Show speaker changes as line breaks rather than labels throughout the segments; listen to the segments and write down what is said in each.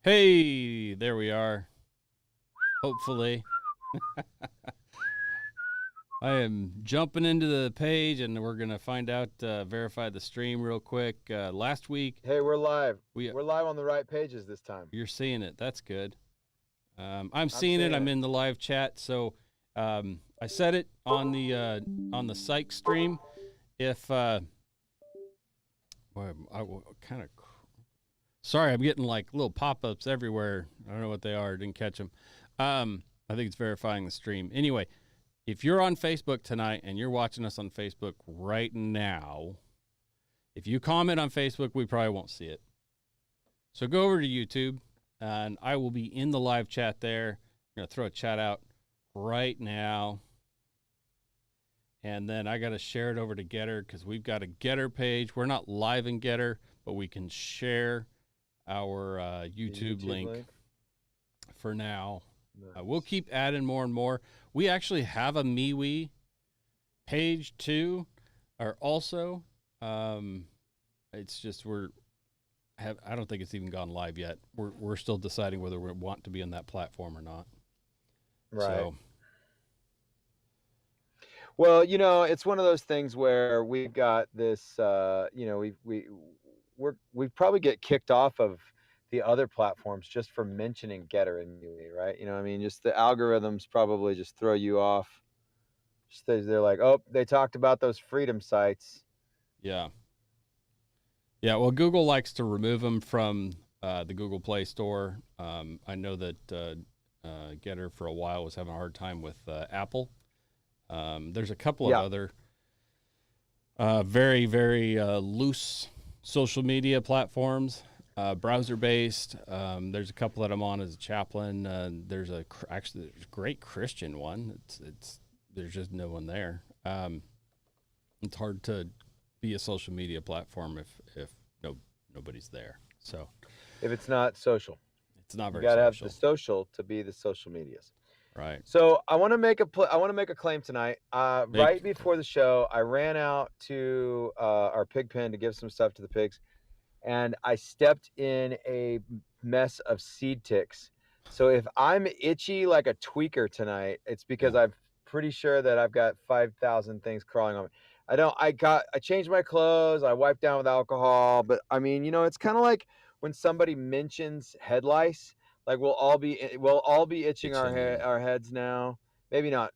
Hey, there we are. Hopefully. I am jumping into the page and we're going to find out, verify the stream real quick. Last week,
Hey, we're live.
we
We're live on the right pages this time.
you're seeing it. That's good. I'm
I'm
seeing it.
seeing
I'm
it.
in the live chat. So I said it on the psych stream. If boy, I kind of sorry, I'm getting like little pop-ups everywhere. I don't know what they are. Didn't catch them. I think it's verifying the stream. Anyway, if you're on Facebook tonight and you're watching us on Facebook right now, if you comment on Facebook, we probably won't see it. So go over to YouTube, and I will be in the live chat there. I'm going to throw a chat out right now. And then I got to share it over to Getter because we've got a Getter page. We're not live in Getter, but we can share our YouTube link for now.
Nice.
We'll keep adding more and more. We actually have a MeWe page too, or also. It's just I don't think it's even gone live yet. We're still deciding whether we want to be on that platform or not.
Right.
So,
well, it's one of those things where we've got this. We probably get kicked off of the other platforms just for mentioning Getter and MeWe, right? Just the algorithms probably just throw you off. They're like, oh, they talked about those freedom sites.
yeah. Yeah, well, Google likes to remove them from the Google Play Store. I know that Getter for a while was having a hard time with Apple. There's a couple of other very, very loose social media platforms, browser-based. There's a couple that I'm on as a chaplain. There's a great Christian one. There's just no one there. It's hard to be a social media platform if nobody's there. So
if it's not social,
it's not very.
You gotta
social.
have the social to be the social medias.
Right.
So I want to make a claim tonight. Right before the show, I ran out to our pig pen to give some stuff to the pigs, and I stepped in a mess of seed ticks. So if I'm itchy like a tweaker tonight, it's because I'm pretty sure that I've got 5,000 things crawling on me. I changed my clothes, I wiped down with alcohol, but it's kind of like when somebody mentions head lice, like we'll all be itching our heads now. Maybe not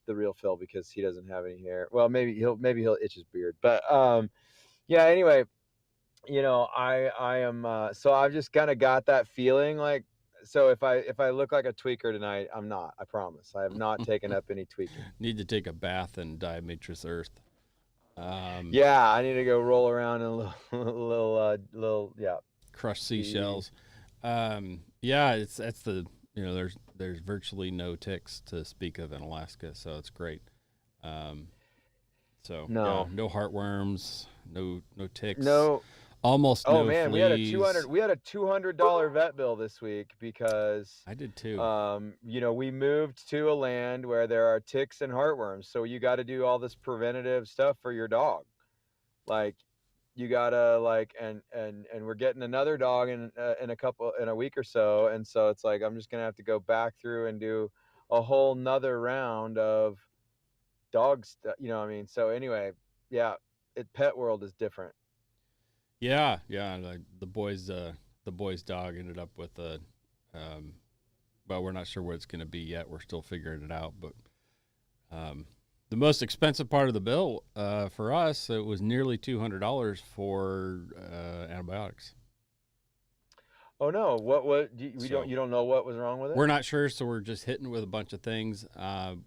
the real Phil because he doesn't have any hair. Well, maybe he'll itch his beard. But yeah, anyway, I am so I've just kind of got that feeling like, so if I look like a tweaker tonight, I'm not. I promise. I have not taken up any tweaking.
Need to take a bath in diatomaceous earth.
Yeah, I need to go roll around in a little
crushed seashells. Yeah, that's the there's virtually no ticks to speak of in Alaska, so it's great. So
no
heartworms, no ticks,
no.
Almost no
man,
fleas.
we had a $200 vet bill this week because
I did too.
We moved to a land where there are ticks and heartworms, so you got to do all this preventative stuff for your dog. Like you gotta and we're getting another dog in a week or so, and so it's like I'm just gonna have to go back through and do a whole nother round of dog stuff. So anyway, yeah, pet world is different.
Yeah. Like the boys' dog ended up with a. Well, we're not sure what it's going to be yet. We're still figuring it out. But the most expensive part of the bill for us, it was nearly $200 for antibiotics.
Oh no! You don't know what was wrong with it?
We're not sure, so we're just hitting with a bunch of things.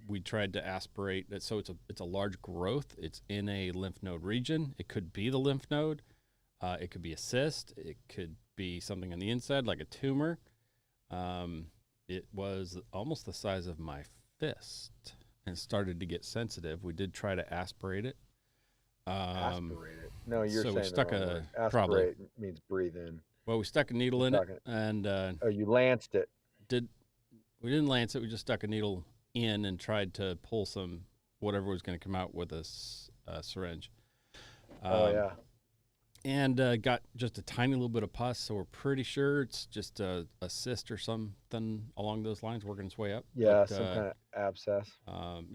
We tried to aspirate it, so it's a large growth. It's in a lymph node region. It could be the lymph node. It could be a cyst. It could be something on the inside, like a tumor. It was almost the size of my fist and started to get sensitive. We did try to aspirate it.
Aspirate it? No, you're
so
saying
we stuck
aspirate
probably
means breathe in.
Well, we stuck a needle in it, and
you lanced it.
We didn't lance it. We just stuck a needle in and tried to pull some whatever was going to come out with a syringe.
Yeah.
and got just a tiny little bit of pus. So we're pretty sure it's just a cyst or something along those lines working its way up.
Yeah, some kind of abscess.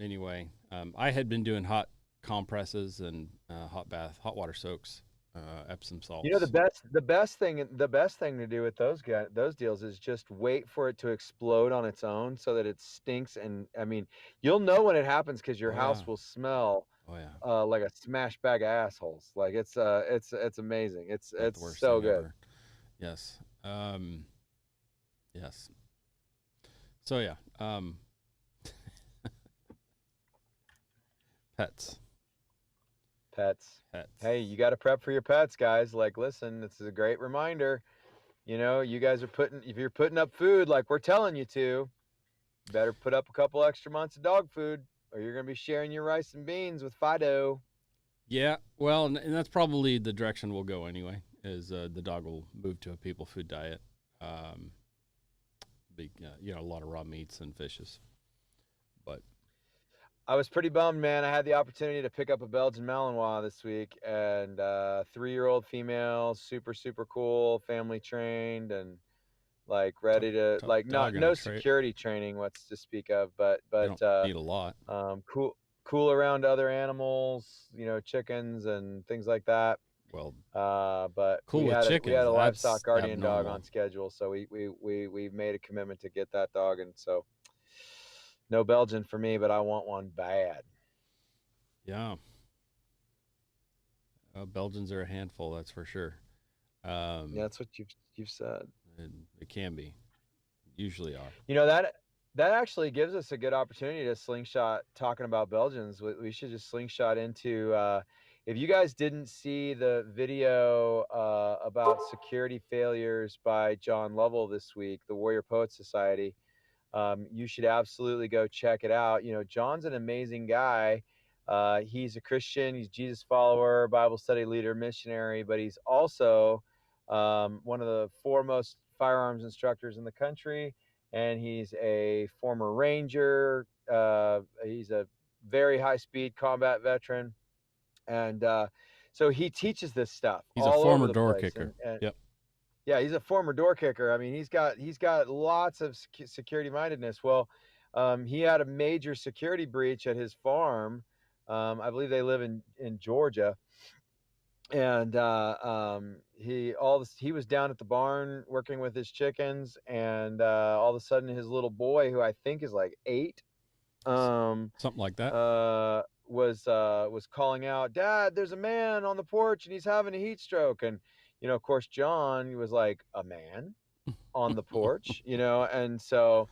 Anyway, I had been doing hot compresses and hot water soaks, Epsom salts.
You know, the best thing to do with those deals is just wait for it to explode on its own so that it stinks. And I mean, you'll know when it happens because your house will smell like a smash bag of assholes. Like it's amazing. It's
the worst
so
thing
good.
ever. Yes. Yes. So yeah. Pets.
Hey, you got to prep for your pets, guys. Like, listen, this is a great reminder. You know, you guys are if you're putting up food like we're telling you to, better put up a couple extra months of dog food or you're going to be sharing your rice and beans with Fido.
Yeah, well, and that's probably the direction we'll go anyway, is the dog will move to a people food diet. A lot of raw meats and fishes. But
I was pretty bummed, man. I had the opportunity to pick up a Belgian Malinois this week, and 3-year-old female, super, super cool, family trained, and like ready to no security training, what's to speak of, but
don't need a lot.
Cool around other animals, chickens and things like that.
Well,
but
cool
we had a livestock guardian
abnormal
dog on schedule, so we made a commitment to get that dog, and so no Belgian for me, but I want one bad.
Yeah. Belgians are a handful, that's for sure.
Yeah, that's what you've said.
It can be. Usually are.
You know, that actually gives us a good opportunity to slingshot talking about Belgians. We should just slingshot into if you guys didn't see the video about security failures by John Lovell this week, the Warrior Poets Society, you should absolutely go check it out. You know, John's an amazing guy. He's a Christian, he's a Jesus follower, Bible study leader, missionary, but he's also one of the foremost firearms instructors in the country, and he's a former Ranger. He's a very high-speed combat veteran, and so he teaches this stuff.
He's a former door kicker. Yep.
Yeah, he's a former door kicker. I mean, he's got lots of security mindedness. Well, he had a major security breach at his farm. I believe they live in Georgia, and he was down at the barn working with his chickens, and all of a sudden his little boy, who I think is like 8,
something like that,
was calling out, "Dad, there's a man on the porch and he's having a heat stroke." And of course, John was like, "A man on the porch," and so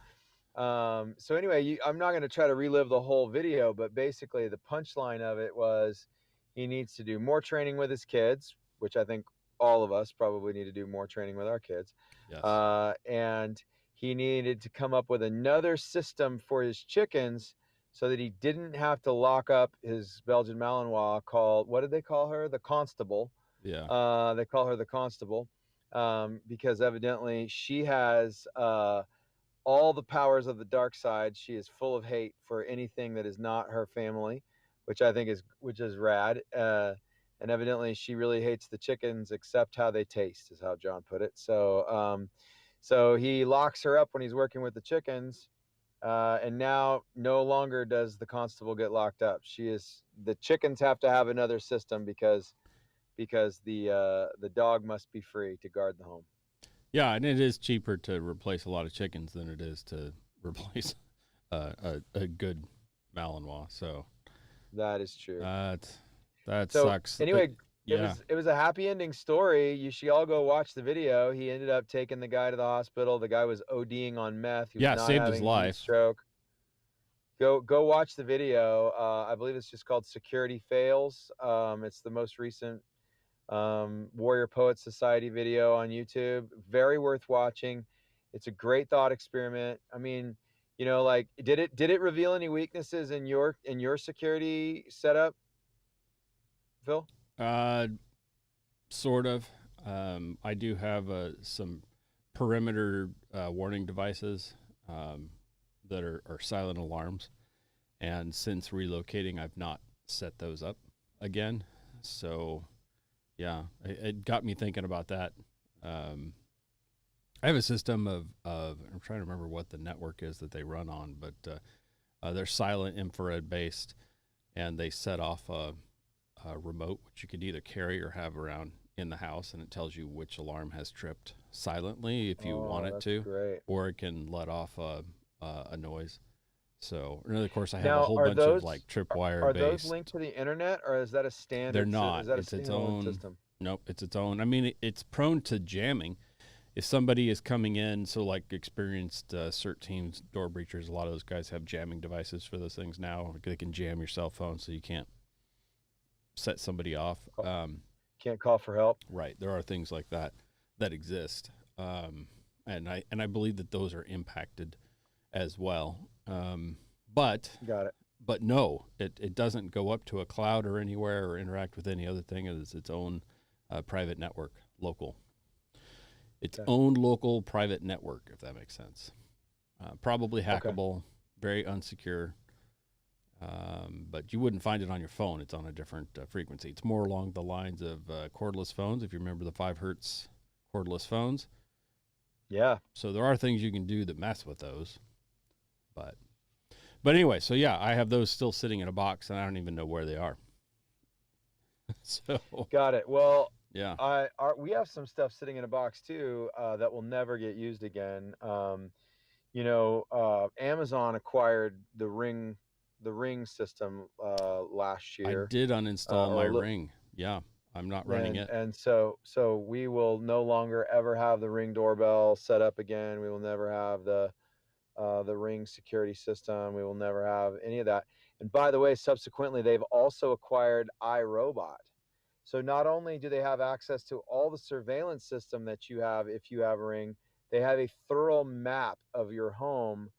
anyway, I'm not going to try to relive the whole video, but basically the punchline of it was he needs to do more training with his kids, which I think all of us probably need to do more training with our kids.
Yes.
And he needed to come up with another system for his chickens so that he didn't have to lock up his Belgian Malinois called, what did they call her? The Constable.
Yeah.
They call her the Constable because evidently she has all the powers of the dark side. She is full of hate for anything that is not her family, which I think is rad. And evidently she really hates the chickens except how they taste, is how John put it. So so he locks her up when he's working with the chickens. And now no longer does the Constable get locked up. The chickens have to have another system because the dog must be free to guard the home.
Yeah, and it is cheaper to replace a lot of chickens than it is to replace a good Malinois. So
that is true.
That sucks.
Anyway, it was a happy ending story. You should all go watch the video. He ended up taking the guy to the hospital. The guy was ODing on meth. He was not
saved
having
his life.
Stroke. Go watch the video. I believe it's just called Security Fails. It's the most recent Warrior Poets Society video on YouTube. Very worth watching. It's a great thought experiment. I mean, like, did it reveal any weaknesses in your security setup, Phil?
Sort of. I do have some perimeter warning devices that are silent alarms, and since relocating, I've not set those up again. So Yeah, it got me thinking about that. Um, I have a system of I'm trying to remember what the network is that they run on, but they're silent infrared based, and they set off a remote, which you could either carry or have around in the house, and it tells you which alarm has tripped silently if you want
Oh,
it
that's
to,
great.
or it can let off a noise. So, and of course, I have a
Now,
whole bunch of like tripwire
are those linked
based.
to the internet, or is that a
They're
standard? Is
not.
that a
It's its
standalone
own.
system?
Nope, it's its own. I mean, it's prone to jamming. If somebody is coming in, so like experienced CERT teams, door breachers, a lot of those guys have jamming devices for those things now. They can jam your cell phone so you can't set somebody off.
Can't call for help.
Right, there are things like that that exist, and I believe that those are impacted as well. But
Got it.
but no, it doesn't go up to a cloud or anywhere or interact with any other thing. It is its own private network, local. Its
Okay.
own local private network, if that makes sense. Probably
Okay.
hackable, very unsecure, but you wouldn't find it on your phone. It's on a different frequency. It's more along the lines of cordless phones, if you remember the 5 hertz cordless phones.
Yeah.
So there are things you can do that mess with those. But anyway, so yeah, I have those still sitting in a box, and I don't even know where they are. So
Got it. Well,
yeah,
we have some stuff sitting in a box too that will never get used again. Amazon acquired the Ring system last
I
year,
did uninstall
or
my
a little,
Ring. Yeah, I'm not running
and
it.
and so we will no longer ever have the Ring doorbell set up again. We will never have the Ring security system. We will never have any of that. And by the way, subsequently, they've also acquired iRobot. So not only do they have access to all the surveillance system that you have if you have a Ring, they have a thorough map of your home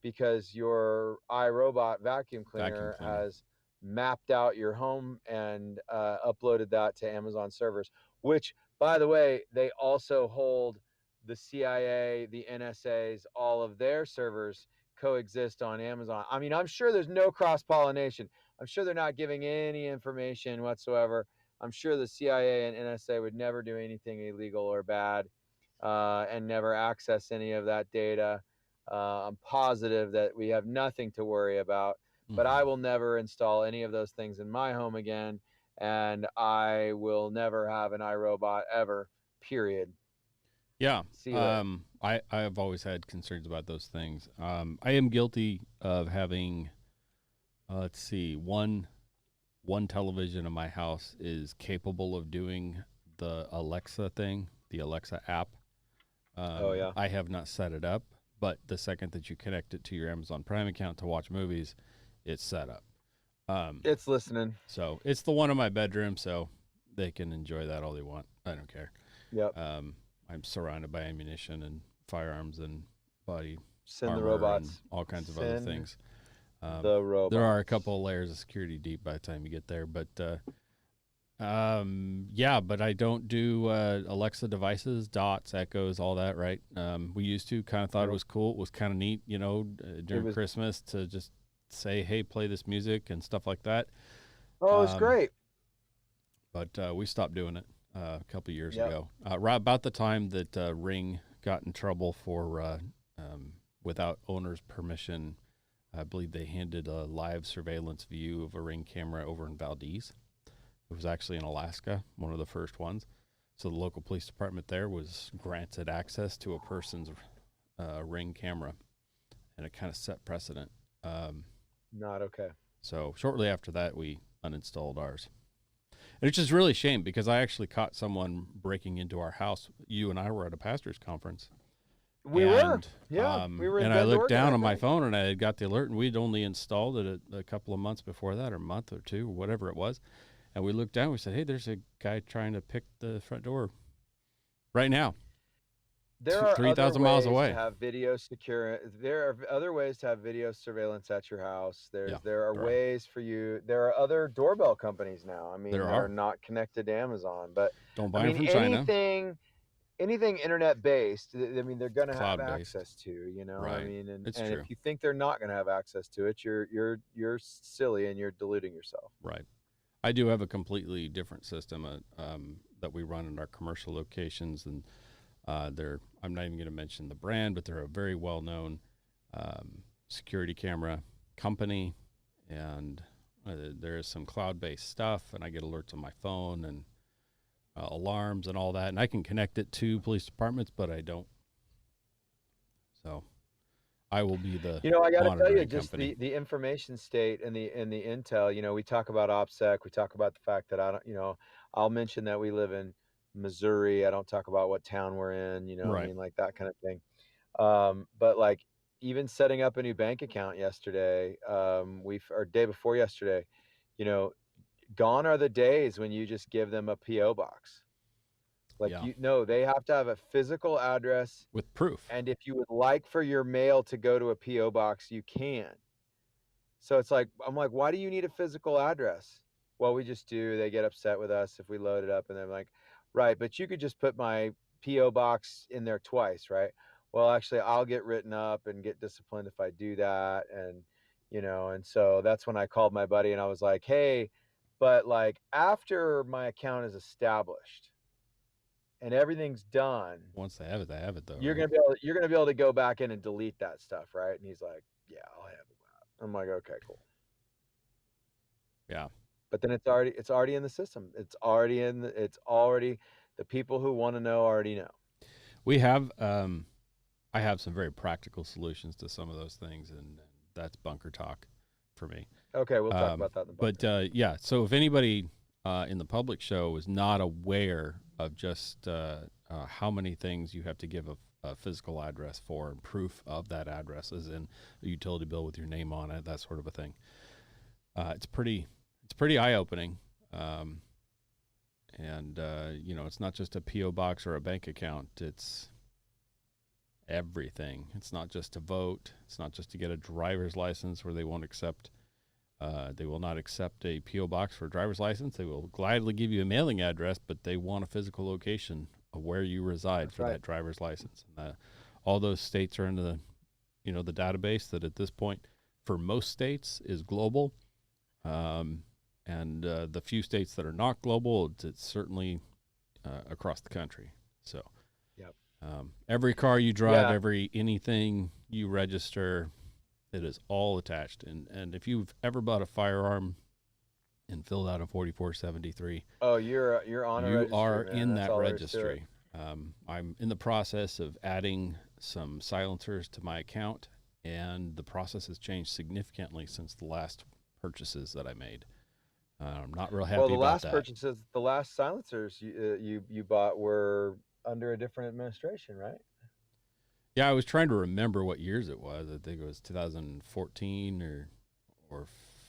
because your iRobot vacuum
Vacuum
cleaner
cleaner.
has mapped out your home and uploaded that to Amazon servers, which, by the way, they also hold the CIA, the NSA's, all of their servers coexist on Amazon. I mean, I'm sure there's no cross pollination. I'm sure they're not giving any information whatsoever. I'm sure the CIA and NSA would never do anything illegal or bad and never access any of that data. I'm positive that we have nothing to worry about, but I
Mm-hmm.
will never install any of those things in my home again. And I will never have an iRobot ever, period.
Yeah.
See you later.
I have always had concerns about those things. I am guilty of having, let's see, one television in my house is capable of doing the Alexa thing, the Alexa app.
Oh, yeah.
I have not set it up, but the second that you connect it to your Amazon Prime account to watch movies, it's set up.
It's listening.
So it's the one in my bedroom, so they can enjoy that all they want. I don't care.
Yep.
I'm surrounded by ammunition and firearms and body
Send the
armor and
robots.
all kinds of other
Send
things.
the robots.
There are a couple of layers of security deep by the time you get there, but yeah, but I don't do Alexa devices, dots, echoes, all that. Right? We used to kind of thought it was cool. It was kind of neat, during Christmas to just say, "Hey, play this music" and stuff like that.
Oh, it's great.
But we stopped doing it a couple of years
Yep.
ago. Right about the time that Ring got in trouble for without owner's permission. I believe they handed a live surveillance view of a Ring camera over in Valdez. It was actually in Alaska, one of the first ones. So the local police department there was granted access to a person's Ring camera, and it kind of set precedent.
Not okay.
So shortly after that, we uninstalled ours. And it's just really a shame because I actually caught someone breaking into our house. You and I were at a pastor's conference.
We were. Yeah. We were in
And I
Bend,
looked
Oregon,
down
I
on my
think.
phone and I had got the alert, and we'd only installed it a couple of months before that, or a month or two, or whatever it was. And we looked down, we said, "Hey, there's a guy trying to pick the front door right now,
There are
3,000
other
miles
ways
away."
to have video secure. There are other ways to have video surveillance at your house.
Yeah,
There are
there are.
ways for you. There are other doorbell companies now. I mean,
There
that are
are.
not connected to Amazon, but
Don't
I
buy them
mean
from China.
anything internet based. I mean, they're going to have
Cloud-based.
access to. I
Right.
mean, and
It's
and if
true.
you think they're not going to have access to it, you're silly and you're deluding yourself.
Right. I do have a completely different system. that we run in our commercial locations, and I'm not even going to mention the brand, but they're a very well-known security camera company, and there is some cloud-based stuff, and I get alerts on my phone and alarms and all that, and I can connect it to police departments, but I don't. So I will be the
I got to tell you,
monitoring
just
company.
the information state and the intel. We talk about OPSEC. We talk about the fact that I don't. I'll mention that we live in Missouri. I don't talk about what town we're in. I
Right.
mean, like that kind of thing. But like even setting up a new bank account yesterday, or day before yesterday, gone are the days when you just give them a PO box. Like
Yeah.
they have to have a physical address.
With proof.
And if you would like for your mail to go to a PO box, you can. So it's like, I'm like, why do you need a physical address? Well, we just do. They get upset with us if we load it up, and they're like, right, but you could just put my PO box in there twice, right? Well, actually, I'll get written up and get disciplined if I do that. And so that's when I called my buddy and I was like, hey, but like after my account is established and everything's done,
Once they have it though.
you're
Right?
gonna be able to go back in and delete that stuff, right? And he's like, yeah, I'll handle that. I'm like, okay, cool.
Yeah.
But then it's already in the system. It's already the people who want to know already know.
We have I have some very practical solutions to some of those things, and that's bunker talk for me.
Okay, we'll talk about that in the bunker.
But yeah, so if anybody in the public show is not aware of just how many things you have to give a physical address for and proof of that address, as in a utility bill with your name on it, that sort of a thing, it's pretty eye opening. And it's not just a PO box or a bank account. It's everything. It's not just to vote. It's not just to get a driver's license, where they won't accept. They will not accept a PO box for a driver's license. They will gladly give you a mailing address, but they want a physical location of where you reside for that driver's license. And all those states are in the database that at this point, for most states, is global. And the few states that are not global, it's certainly across the country. So,
yep.
Every car you drive, anything you register, it is all attached. And if you've ever bought a firearm and filled out a 4473,
you're on a registry,
you are
man.
in
That's
that
all
registry. I'm in the process of adding some silencers to my account, and the process has changed significantly since the last purchases that I made. I'm not real happy about that.
The last silencers you bought were under a different administration, right?
Yeah, I was trying to remember what years it was. I think it was 2014 or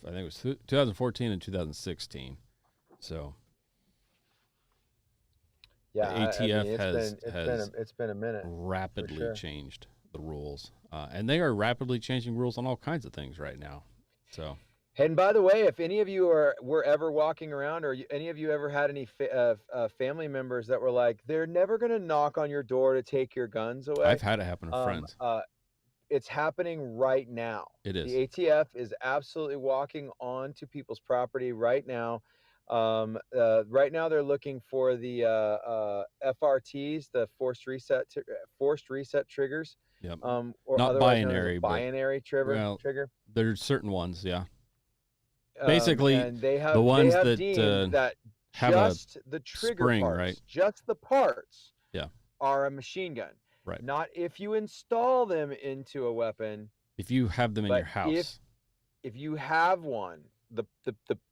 I think it was 2014 and 2016. So
yeah,
the ATF
it's been a minute.
Rapidly changed the rules, and they are rapidly changing rules on all kinds of things right now. So.
And by the way, if any of you were ever walking around, or any of you ever had any family members that were like, they're never going to knock on your door to take your guns away.
I've had it happen to friends.
It's happening right now.
It is.
The ATF is absolutely walking onto people's property right now. Right now they're looking for the FRTs, the forced reset triggers.
Yep.
Or
not binary,
binary trigger.
There's certain ones, yeah. Basically,
and they have
the ones
that
have
just the trigger
spring,
parts,
right?
Just the parts,
yeah,
are a machine gun.
Right.
Not if you install them into a weapon.
If you have them in your house.
If you have one, the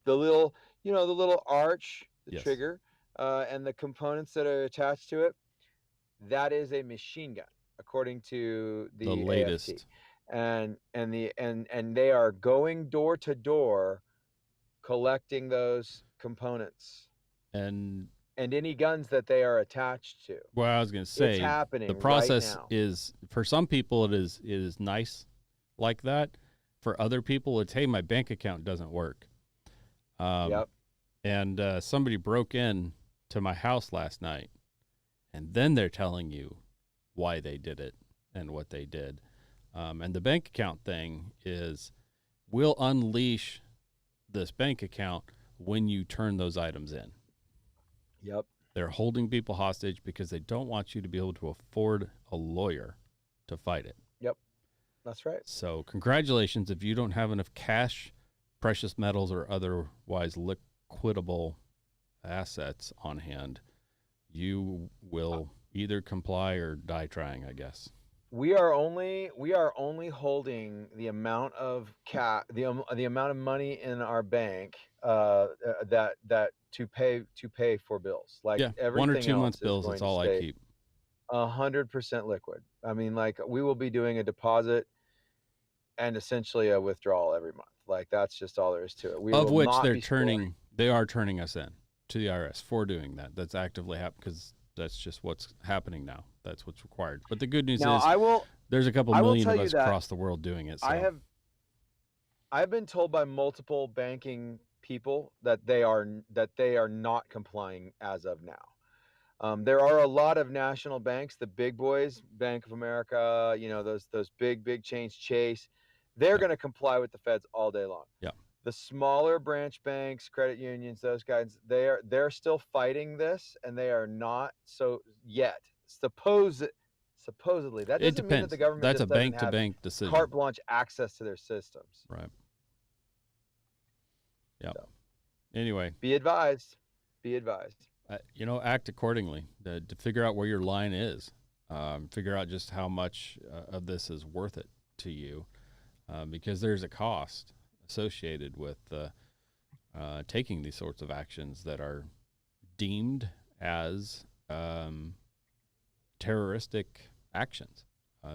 little the little arch, the trigger, and the components that are attached to it, that is a machine gun according to the
latest.
AFT. And they are going door to door collecting those components and any guns that they are attached to.
Well, I was going to say,
it's happening.
The process
right now.
is, for some people, it is nice like that. For other people, it's, hey, my bank account doesn't work.
Yep.
And somebody broke in to my house last night, and then they're telling you why they did it and what they did. And the bank account thing is, we'll unleash this bank account when you turn those items in.
Yep.
They're holding people hostage because they don't want you to be able to afford a lawyer to fight it.
Yep, that's right.
So congratulations if you don't have enough cash, precious metals, or otherwise liquidable assets on hand. You will either comply or die trying, I guess.
We are only holding the amount of the amount of money in our bank that to pay for bills. Like
Yeah, 1 or
everything
2 months
else is
bills.
going
That's
to
all I
stay
keep.
100% liquid. I mean, like we will be doing a deposit and essentially a withdrawal every month. Like that's just all there is to it. We
Of
will
which
not be storing.
they are turning us in to the IRS for doing that. That's actively happening because that's just what's happening now. That's what's required. But the good news
Now
is there's a couple
I will
million
tell
of
you
us
that
across the world doing it. So
I've been told by multiple banking people that they are not complying as of now. There are a lot of national banks, the big boys, Bank of America, you know, those big chains, Chase, they're
yeah,
going to comply with the feds all day long.
yeah.
The smaller branch banks, credit unions, those guys, they're still fighting this, and they are not so yet. Supposedly, that
It
doesn't mean that
depends.
the government
That's a
just doesn't
bank to
have
bank decision.
carte blanche access to their systems.
Right. Yeah.
So,
Anyway,
be advised. Be advised.
act accordingly to figure out where your line is. Figure out just how much of this is worth it to you, because there's a cost associated with taking these sorts of actions that are deemed as terroristic actions.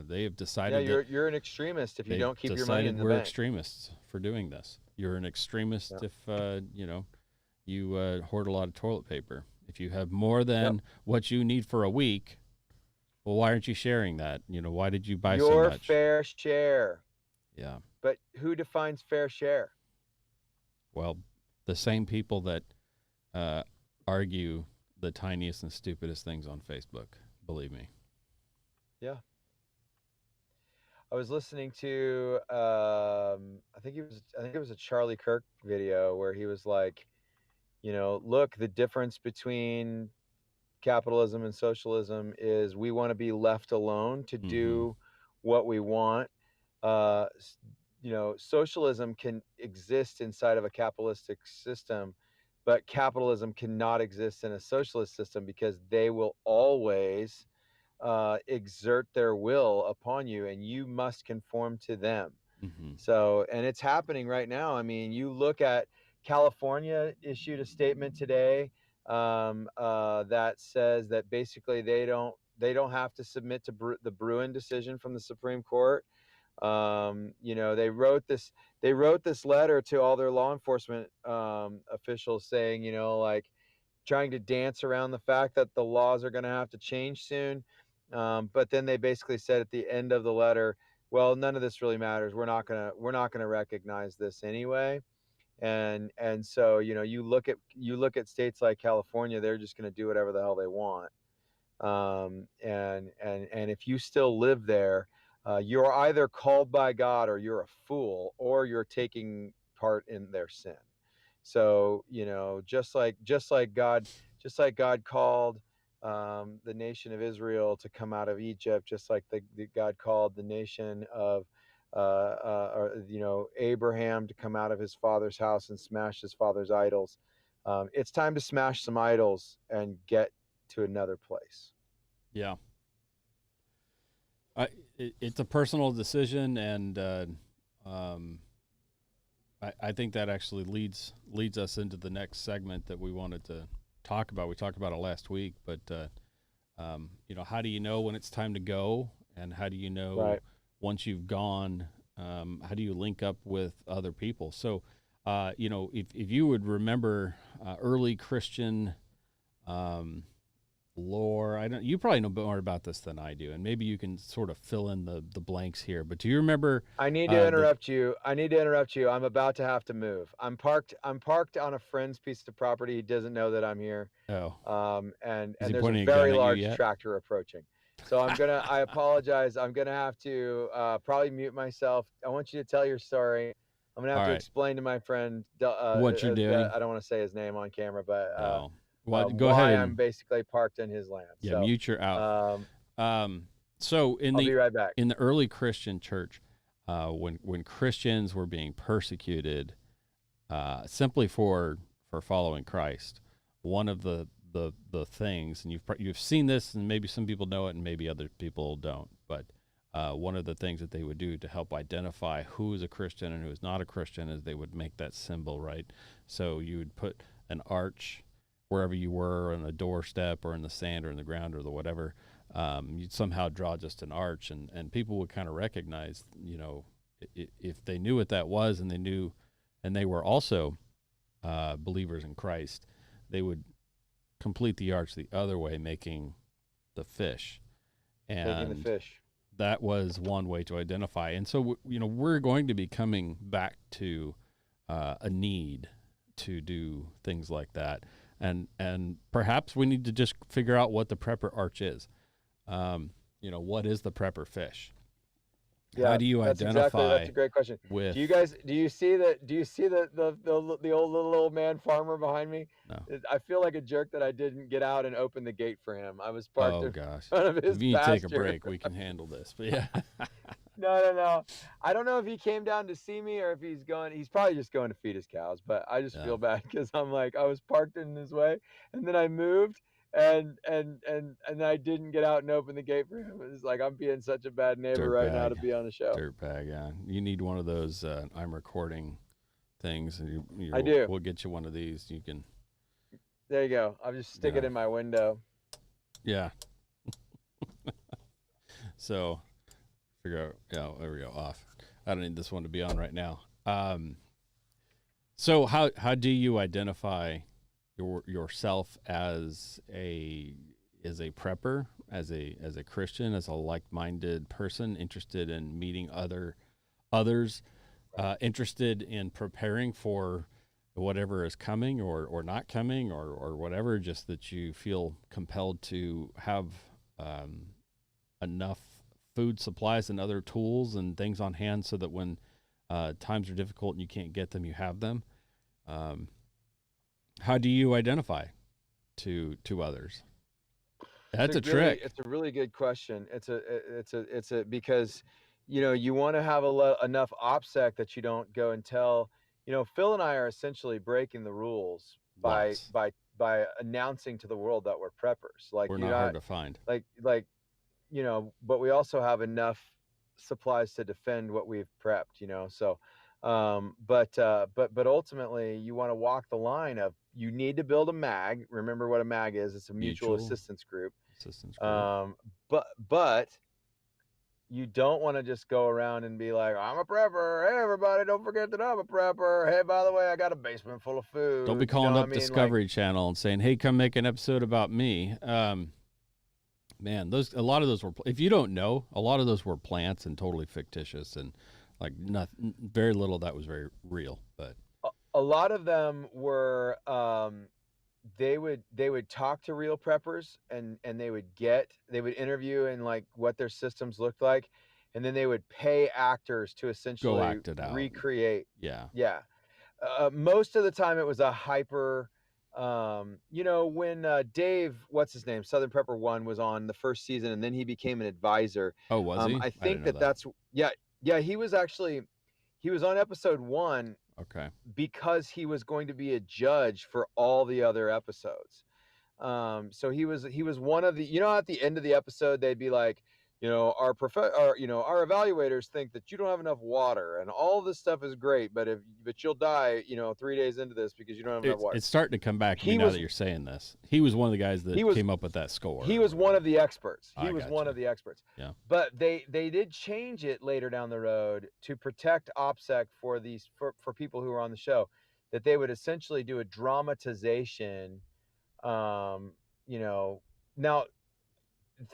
They have decided
You're an extremist if you don't keep your money in the
we're
bank.
extremists for doing this. You're an extremist if you hoard a lot of toilet paper. If you have more than what you need for a week, well, why aren't you sharing that? Why did you buy so
Your
much?
fair share.
Yeah.
But who defines fair share?
Well, the same people that argue the tiniest and stupidest things on Facebook. Believe me.
Yeah. I was listening to I think it was a Charlie Kirk video where he was like, look, the difference between capitalism and socialism is we want to be left alone to do what we want. Socialism can exist inside of a capitalistic system, but capitalism cannot exist in a socialist system because they will always exert their will upon you, and you must conform to them. So, and it's happening right now. I mean, you look at California issued a statement today that says that basically they don't have to submit to the Bruin decision from the Supreme Court. They wrote this letter to all their law enforcement officials saying, like trying to dance around the fact that the laws are going to have to change soon. But then they basically said at the end of the letter, well, none of this really matters. We're not gonna recognize this anyway. And so you look at states like California, they're just going to do whatever the hell they want. And if you still live there, you're either called by God or you're a fool or you're taking part in their sin. So just like God called the nation of Israel to come out of Egypt, just like the God called the nation of Abraham to come out of his father's house and smash his father's idols. It's time to smash some idols and get to another place.
Yeah. It's a personal decision, and I think that actually leads us into the next segment that we wanted to talk about. We talked about it last week, but how do you know when it's time to go, and how do you know once you've gone? How do you link up with other people? So, if you would remember early Christian lore, you probably know more about this than I do, and maybe you can sort of fill in the blanks here. But do you remember?
I need to interrupt you. I'm about to have to move. I'm parked on a friend's piece of property. He doesn't know that I'm here.
Oh.
And
Is he
there's a
pointing a
very
gun at you
large
yet?
tractor approaching. So I apologize. I'm gonna have to probably mute myself. I want you to tell your story. I'm gonna have to explain to my friend
what you're doing.
I don't want to say his name on camera, but
No. Well, go
why
ahead
I'm
and
basically parked in his land. So
mute your out. So
I'll be right back.
in the early Christian church, when Christians were being persecuted, simply for following Christ, one of the things, and you've seen this, and maybe some people know it, and maybe other people don't, but one of the things that they would do to help identify who is a Christian and who is not a Christian is they would make that symbol, right? So you would put an arch wherever you were, on a doorstep or in the sand or in the ground or the whatever. You'd somehow draw just an arch, and people would kind of recognize, if they knew what that was, and they were also believers in Christ, they would complete the arch the other way, making the fish. And
Making the fish.
That was one way to identify. And so, we're going to be coming back to a need to do things like that. And perhaps we need to just figure out what the prepper arch is. What is the prepper fish?
Yeah,
how do you identify?
That's a great question.
With
do you see the old man farmer behind me?
No.
I feel like a jerk that I didn't get out and open the gate for him. I was parked in front of his
if you
pasture.
take a break, we can handle this. But yeah.
No. I don't know if he came down to see me or if he's probably just going to feed his cows, but I just feel bad because I'm like, I was parked in his way, and then I moved and I didn't get out and open the gate for him. It's like, I'm being such a bad neighbor now to be on the show.
Dirtbag, yeah. You need one of those I'm recording things, and
I do.
We'll get you one of these. You can.
There you go. I'll just stick it in my window.
Yeah. So, figure out. Yeah, there we go. Off. I don't need this one to be on right now. So how do you identify yourself as a prepper, as a Christian, as a like-minded person interested in meeting others, interested in preparing for whatever is coming or not coming or whatever, just that you feel compelled to have enough food supplies and other tools and things on hand so that when times are difficult and you can't get them, you have them. How do you identify to others? That's a trick.
It's a really good question. It's a because you want to have enough OPSEC that you don't go and tell. Phil and I are essentially breaking the rules by announcing to the world that we're preppers. Like,
we're not hard to find.
But we also have enough supplies to defend what we've prepped. So but ultimately you want to walk the line of, you need to build a MAG. Remember what a MAG is. It's a mutual assistance group. But you don't want to just go around and be like, I'm a prepper. Hey, everybody, don't forget that I'm a prepper. Hey, by the way, I got a basement full of food.
Don't be calling up Discovery Channel and saying, hey, come make an episode about me. Man, a lot of those were, if you don't know, a lot of those were plants and totally fictitious, and like nothing, very little that was very real. But
a lot of them were, they would talk to real preppers and they would interview and like what their systems looked like, and then they would pay actors to essentially
go act it out,
recreate.
Yeah.
Most of the time it was a hyper. When Dave, what's his name, Southern Prepper 1 was on the first season, and then he became an advisor.
Oh, was he?
I think that's he was on episode 1.
Okay. Because
he was going to be a judge for all the other episodes. So he was one of the, at the end of the episode, they'd be like, our evaluators think that you don't have enough water, and all this stuff is great, but you'll die, 3 days into this because you don't have enough water.
It's starting to come back to me now that you're saying this. He was one of the guys that came up with that score.
He was one of the experts. He was one
you.
of the experts.
Yeah.
But they did change it later down the road to protect OPSEC for people who were on the show, that they would essentially do a dramatization. Now,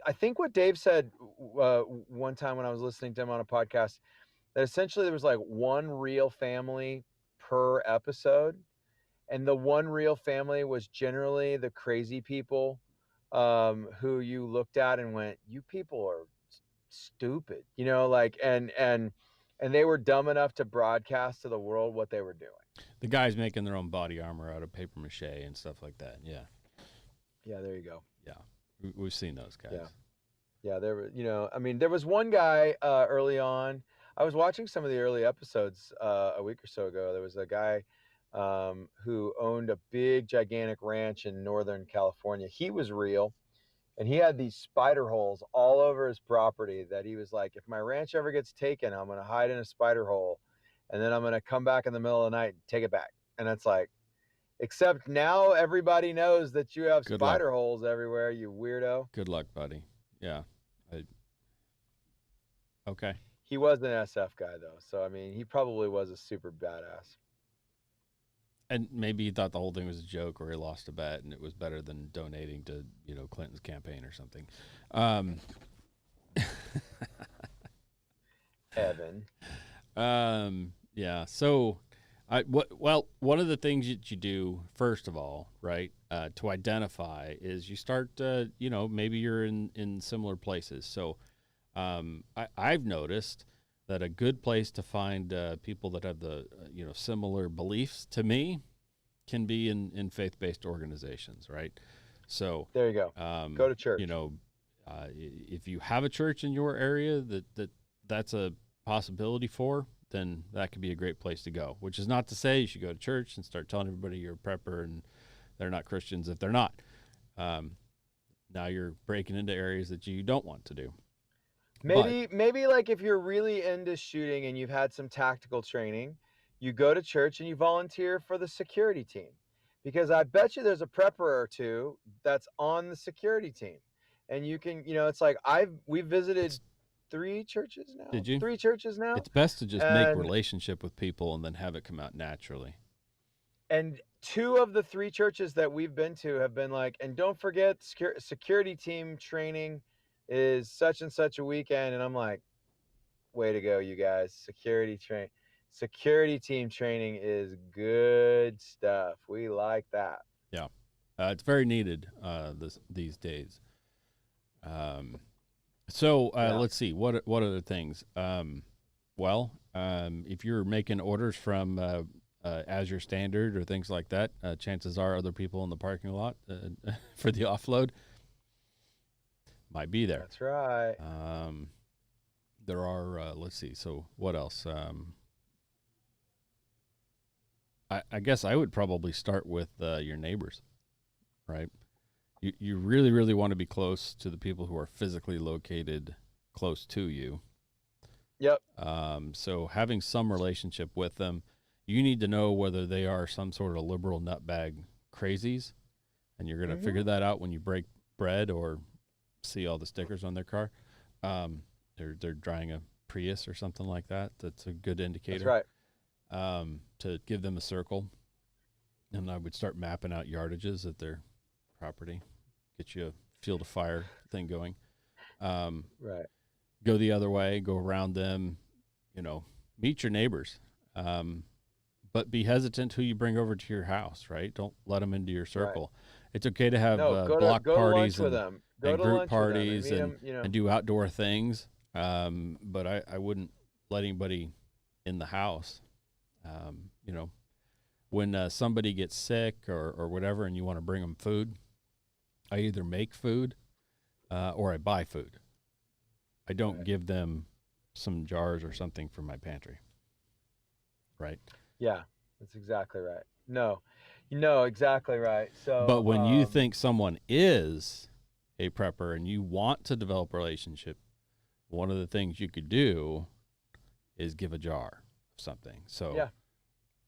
I think what Dave said one time when I was listening to him on a podcast, that essentially there was like one real family per episode, and the one real family was generally the crazy people who you looked at and went, you people are stupid, and they were dumb enough to broadcast to the world what they were doing.
The guys making their own body armor out of paper mache and stuff like that. Yeah.
Yeah, there you go.
Yeah, we've seen those guys.
Yeah. Yeah, there were, I mean, there was one guy early on. I was watching some of the early episodes a week or so ago. There was a guy who owned a big, gigantic ranch in Northern California. He was real, and he had these spider holes all over his property that he was like, if my ranch ever gets taken, I'm going to hide in a spider hole, and then I'm going to come back in the middle of the night and take it back. And it's like, except now everybody knows that you have
Good
spider
luck.
holes everywhere, you weirdo.
Good luck, buddy. Yeah. Okay.
He was an SF guy, though. So, I mean, he probably was a super badass.
And maybe he thought the whole thing was a joke, or he lost a bet, and it was better than donating to Clinton's campaign or something.
Evan.
Yeah. So, one of the things that you do first of all, right, to identify is you start. Maybe you're in similar places. So, I've noticed that a good place to find people that have the similar beliefs to me can be in faith-based organizations, right? So
there you go. Go to church.
If you have a church in your area that's a possibility for, then that could be a great place to go. Which is not to say you should go to church and start telling everybody you're a prepper and they're not Christians if they're not. Now you're breaking into areas that you don't want to do.
Maybe like if you're really into shooting and you've had some tactical training, you go to church and you volunteer for the security team, because I bet you there's a prepper or two that's on the security team, and you can, it's like we visited 3 churches now.
Did you?
3 churches now.
It's best to just make relationship with people and then have it come out naturally.
And 2 of the 3 churches that we've been to have been like, and don't forget security team training is such and such a weekend. And I'm like, way to go, you guys. Security team training is good stuff. We like that.
Yeah. It's very needed these days. Let's see. What other things? If you're making orders from Azure Standard or things like that, chances are other people in the parking lot for the offload might be there.
That's right.
There are, let's see. So what else? I guess I would probably start with your neighbors, right? You really, really want to be close to the people who are physically located close to you.
Yep.
So having some relationship with them, you need to know whether they are some sort of liberal nutbag crazies, and you're going to figure that out when you break bread or see all the stickers on their car. They're driving a Prius or something like that. That's a good indicator.
That's right.
To give them a circle, and I would start mapping out yardages at their property, get you a field of fire thing going.
Right.
Go the other way, go around them, meet your neighbors. But be hesitant who you bring over to your house, right? Don't let them into your circle. Right. It's okay to have block parties and group parties and do outdoor things. But I wouldn't let anybody in the house. When somebody gets sick or whatever and you want to bring them food, I either make food or I buy food. I don't give them some jars or something from my pantry. Right?
Yeah, that's exactly right. No, exactly right. So,
but when you think someone is a prepper and you want to develop a relationship, one of the things you could do is give a jar of something. So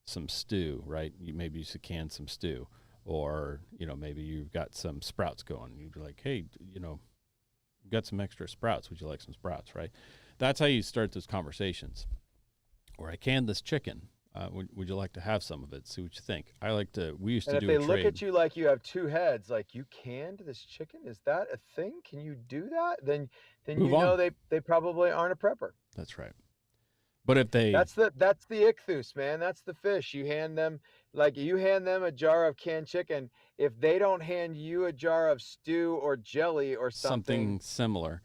some stew, right? Maybe you should can some stew, or, maybe you've got some sprouts going. You'd be like, hey, you've got some extra sprouts. Would you like some sprouts, right? That's how you start those conversations. Or I canned this chicken. Would you like to have some of it? See what you think. We used to do a trade.
And if they look at you like you have 2 heads, like, you canned this chicken? Is that a thing? Can you do that? Then they probably aren't a prepper.
That's right. But if they...
That's the ichthus, man. That's the fish. You hand them a jar of canned chicken. If they don't hand you a jar of stew or jelly or something
similar...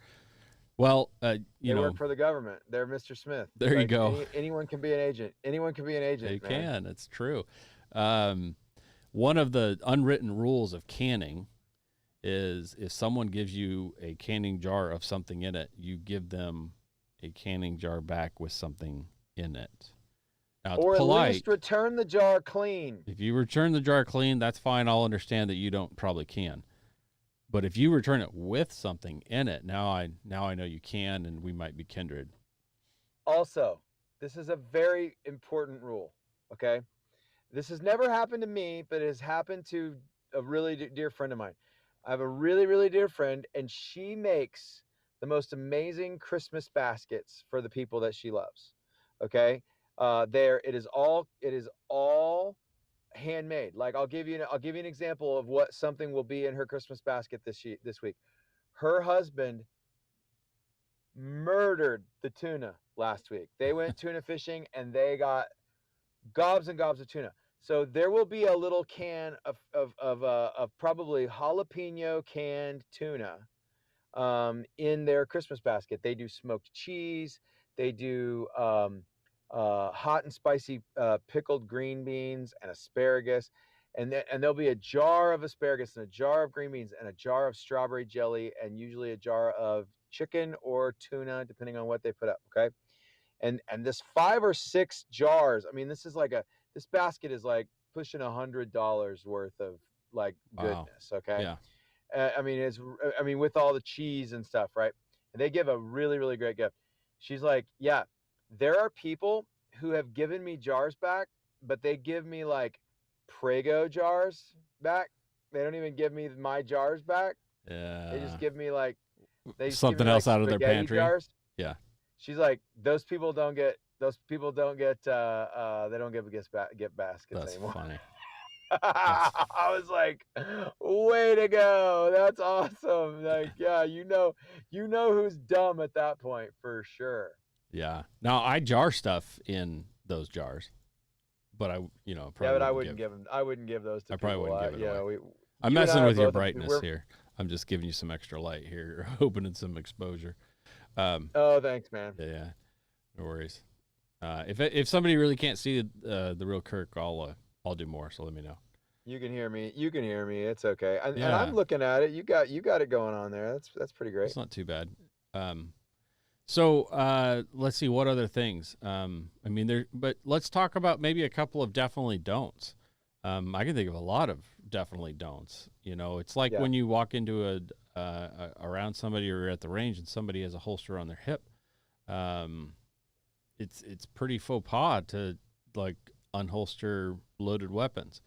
Well,
they work for the government. They're Mr. Smith.
There you go.
Anyone can be an agent. Anyone can be an agent.
They can. It's true. One of the unwritten rules of canning is if someone gives you a canning jar of something in it, you give them a canning jar back with something in it. Now, it's
Or at
polite.
least return the jar clean.
If you return the jar clean, that's fine. I'll understand that you don't probably can. But if you return it with something in it, now I know you can, and we might be kindred.
Also, this is a very important rule, okay? This has never happened to me, but it has happened to a really dear friend of mine. I have a really, really dear friend, and she makes the most amazing Christmas baskets for the people that she loves. Okay, it is all handmade. Like I'll give you an example of what something will be in her Christmas basket this week. Her husband murdered the tuna last week. They went tuna fishing and they got gobs and gobs of tuna. So there will be a little can of probably jalapeno canned tuna in their Christmas basket. They do smoked cheese. They do hot and spicy pickled green beans and asparagus. And there'll be a jar of asparagus and a jar of green beans and a jar of strawberry jelly and usually a jar of chicken or tuna, depending on what they put up. Okay. And this 5 or 6 jars. I mean, this basket is like pushing $100 worth of like goodness.
Wow.
Okay.
Yeah.
I mean, with all the cheese and stuff, right? And they give a really, really great gift. She's like, yeah, there are people who have given me jars back, but they give me like Prego jars back. They don't even give me my jars back.
Yeah.
They just give me like
something else out of their pantry.
Jars.
Yeah.
She's like, those people don't get they don't get baskets
That's
anymore.
Funny.
I was like, way to go. That's awesome. Like, yeah, you know who's dumb at that point for sure.
Yeah. Now I jar stuff in those jars, but I
wouldn't give them. I wouldn't give those to people.
I probably wouldn't give it away.
You know,
I'm messing with your brightness here. I'm just giving you some extra light here, opening some exposure.
Oh, thanks, man.
Yeah, no worries. If somebody really can't see the real Kirk, I'll do more. So let me know.
You can hear me. It's okay. And I'm looking at it. You got it going on there. That's pretty great.
It's not too bad. So let's see what other things. But let's talk about maybe a couple of definitely don'ts. I can think of a lot of definitely don'ts. You know, it's like when you walk into around somebody or at the range and somebody has a holster on their hip. It's pretty faux pas to like unholster loaded weapons.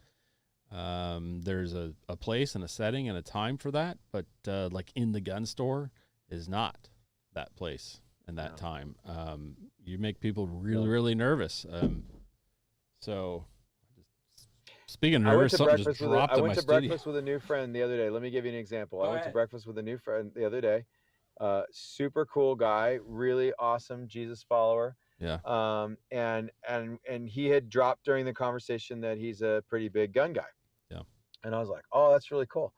There's a place and a setting and a time for that, but like in the gun store is not that place and that time. You make people really, really nervous. So speaking of nervous, something just dropped in my studio.
I went to breakfast with a new friend the other day. Let me give you an example. I went to breakfast with a new friend the other day. Super cool guy, really awesome Jesus follower.
Yeah.
And he had dropped during the conversation that he's a pretty big gun guy.
Yeah.
And I was like, oh, that's really cool.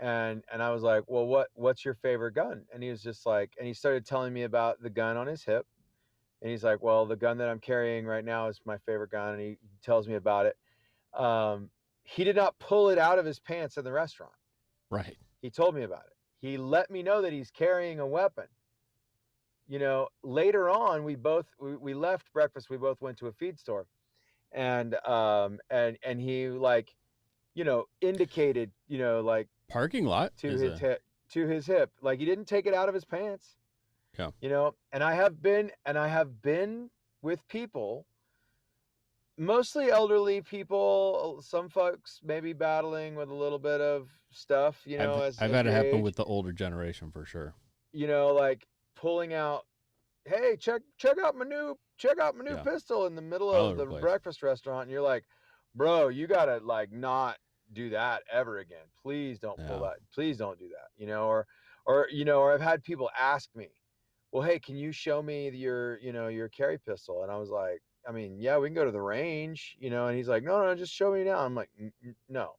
And I was like, well, what's your favorite gun? And he was just like, and he started telling me about the gun on his hip. And he's like, well, the gun that I'm carrying right now is my favorite gun. And he tells me about it. He did not pull it out of his pants in the restaurant.
Right.
He told me about it. He let me know that he's carrying a weapon. You know, later on, we left breakfast. We both went to a feed store, and he like, you know, indicated, you know, like
parking lot
to his hip, like he didn't take it out of his pants.
Yeah.
You know, and I have been with people, mostly elderly people, some folks maybe battling with a little bit of stuff, you know.
I've had it happen with the older generation for sure.
You know, like pulling out, hey, check out my new pistol in the middle of the breakfast restaurant, and you're like, bro, you gotta like not do that ever again. Please don't pull that. Please don't do that. You know, or I've had people ask me, well, hey, can you show me your carry pistol? And I was like, I mean, yeah, we can go to the range, you know. And he's like, no, just show me now. I'm like, no,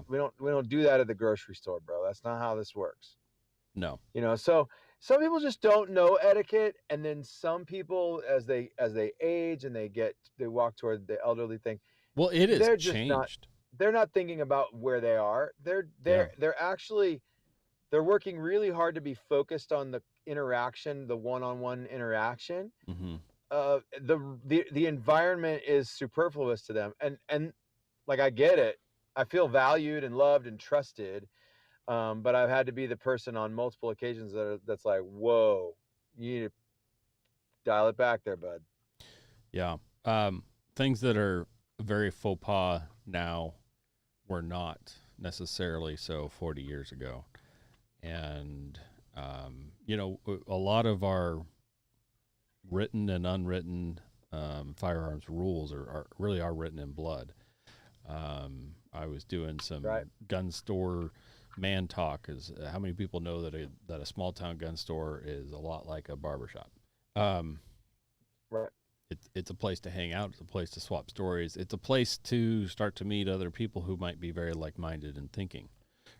we don't do that at the grocery store, bro. That's not how this works.
No.
You know, so some people just don't know etiquette, and then some people, as they age and they walk toward the elderly thing,
well, it is changed.
they're not thinking about where they are. They're actually they're working really hard to be focused on the interaction, the one-on-one interaction.
Mm-hmm.
The environment is superfluous to them, and like, I get it. I feel valued and loved and trusted, but I've had to be the person on multiple occasions that's like, whoa, you need to dial it back there, bud.
Yeah. Things that are very faux pas now were not necessarily so 40 years ago. And, a lot of our written and unwritten firearms rules are really written in blood. I was doing some gun store man talk. Is how many people know that a small town gun store is a lot like a barbershop.
Right.
It's a place to hang out. It's a place to swap stories. It's a place to start to meet other people who might be very like-minded in thinking.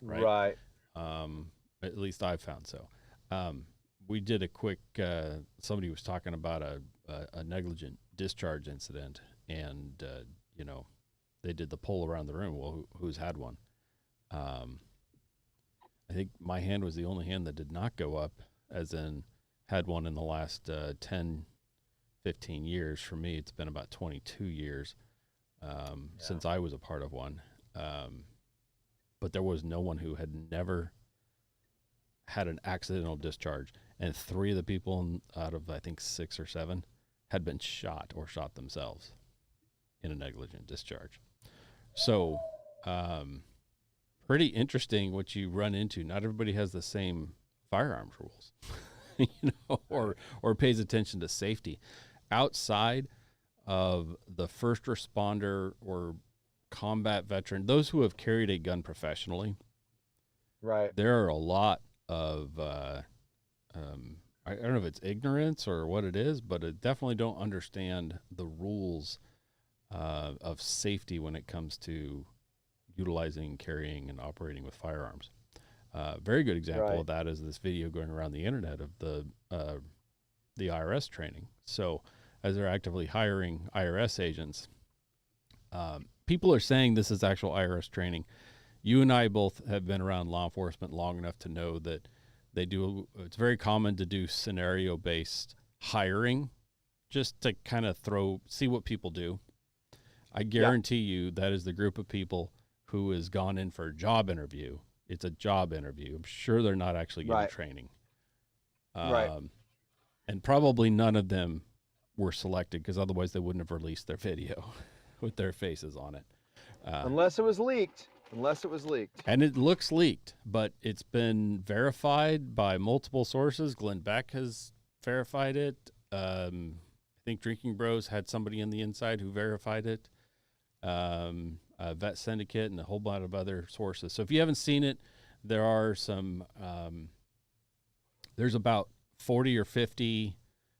Right. At least I've found so. We did a quick. Somebody was talking about a negligent discharge incident, and they did the poll around the room. Well, who's had one? I think my hand was the only hand that did not go up, as in had one in the last 10, 15 years. For me, it's been about 22 years since I was a part of one. But there was no one who had never had an accidental discharge. And 3 of the people out of, I think, 6 or 7 had been shot or shot themselves in a negligent discharge. So, pretty interesting what you run into. Not everybody has the same firearms rules, or pays attention to safety. Outside of the first responder or combat veteran, those who have carried a gun professionally,
right?
There are a lot of, I don't know if it's ignorance or what it is, but I definitely don't understand the rules of safety when it comes to utilizing, carrying, and operating with firearms. Very good example of that is this video going around the internet of the IRS training. So as they're actively hiring IRS agents, people are saying this is actual IRS training. You and I both have been around law enforcement long enough to know that it's very common to do scenario-based hiring just to kind of see what people do. I guarantee you that is the group of people who has gone in for a job interview. It's a job interview. I'm sure they're not actually getting training. And probably none of them were selected, because otherwise they wouldn't have released their video with their faces on it.
Unless it was leaked.
And it looks leaked, but it's been verified by multiple sources. Glenn Beck has verified it. I think Drinking Bros had somebody in the inside who verified it. Vet Syndicate and a whole lot of other sources. So if you haven't seen it, there are some, there's about 40 or 50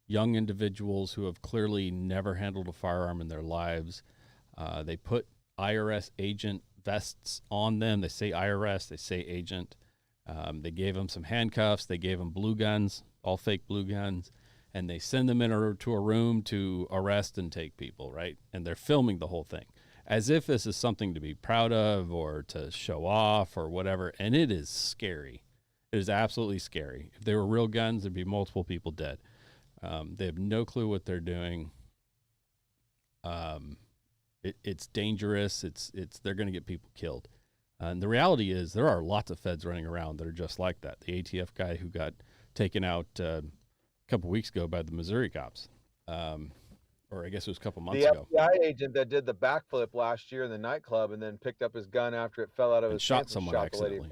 young individuals who have clearly never handled a firearm in their lives. They put IRS agent vests on them. They say IRS, they say agent. They gave them some handcuffs. They gave them blue guns, all fake blue guns, and they send them to a room to arrest and take people, right? And they're filming the whole thing as if this is something to be proud of or to show off or whatever. And it is scary. It is absolutely scary. If they were real guns, there'd be multiple people dead. They have no clue what they're doing. It's dangerous. They're going to get people killed. And the reality is there are lots of feds running around that are just like that. The ATF guy who got taken out a couple weeks ago by the Missouri cops, or I guess it was a couple months ago.
The FBI agent that did the backflip last year in the nightclub and then picked up his gun after it fell out of his
shot someone accidentally.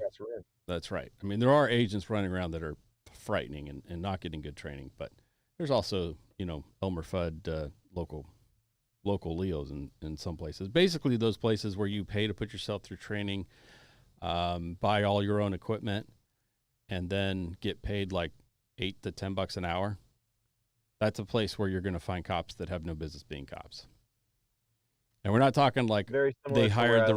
That's right. I mean, there are agents running around that are frightening and not getting good training, but there's also, Elmer Fudd, local Leos in some places. Basically, those places where you pay to put yourself through training, buy all your own equipment, and then get paid like $8 to $10 an hour. That's a place where you're going to find cops that have no business being cops. And we're not talking like they hired the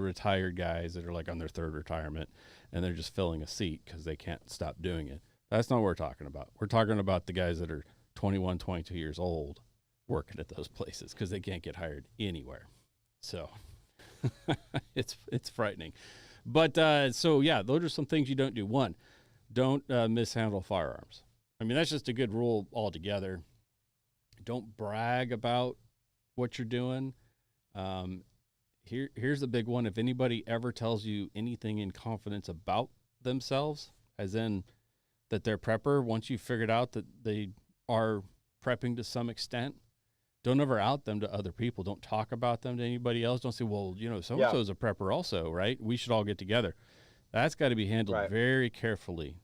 retired guys that are like on their third retirement and they're just filling a seat because they can't stop doing it. That's not what we're talking about. We're talking about the guys that are 21, 22 years old working at those places because they can't get hired anywhere. So It's frightening. But so yeah, those are some things you don't do. One, don't mishandle firearms. I mean, that's just a good rule altogether. Don't brag about what you're doing. Here's the big one. If anybody ever tells you anything in confidence about themselves, as in that they're prepper, once you figured out that they are prepping to some extent, don't ever out them to other people. Don't talk about them to anybody else. Don't say, well, so-and-so is a prepper also, right? We should all get together. That's got to be handled very carefully.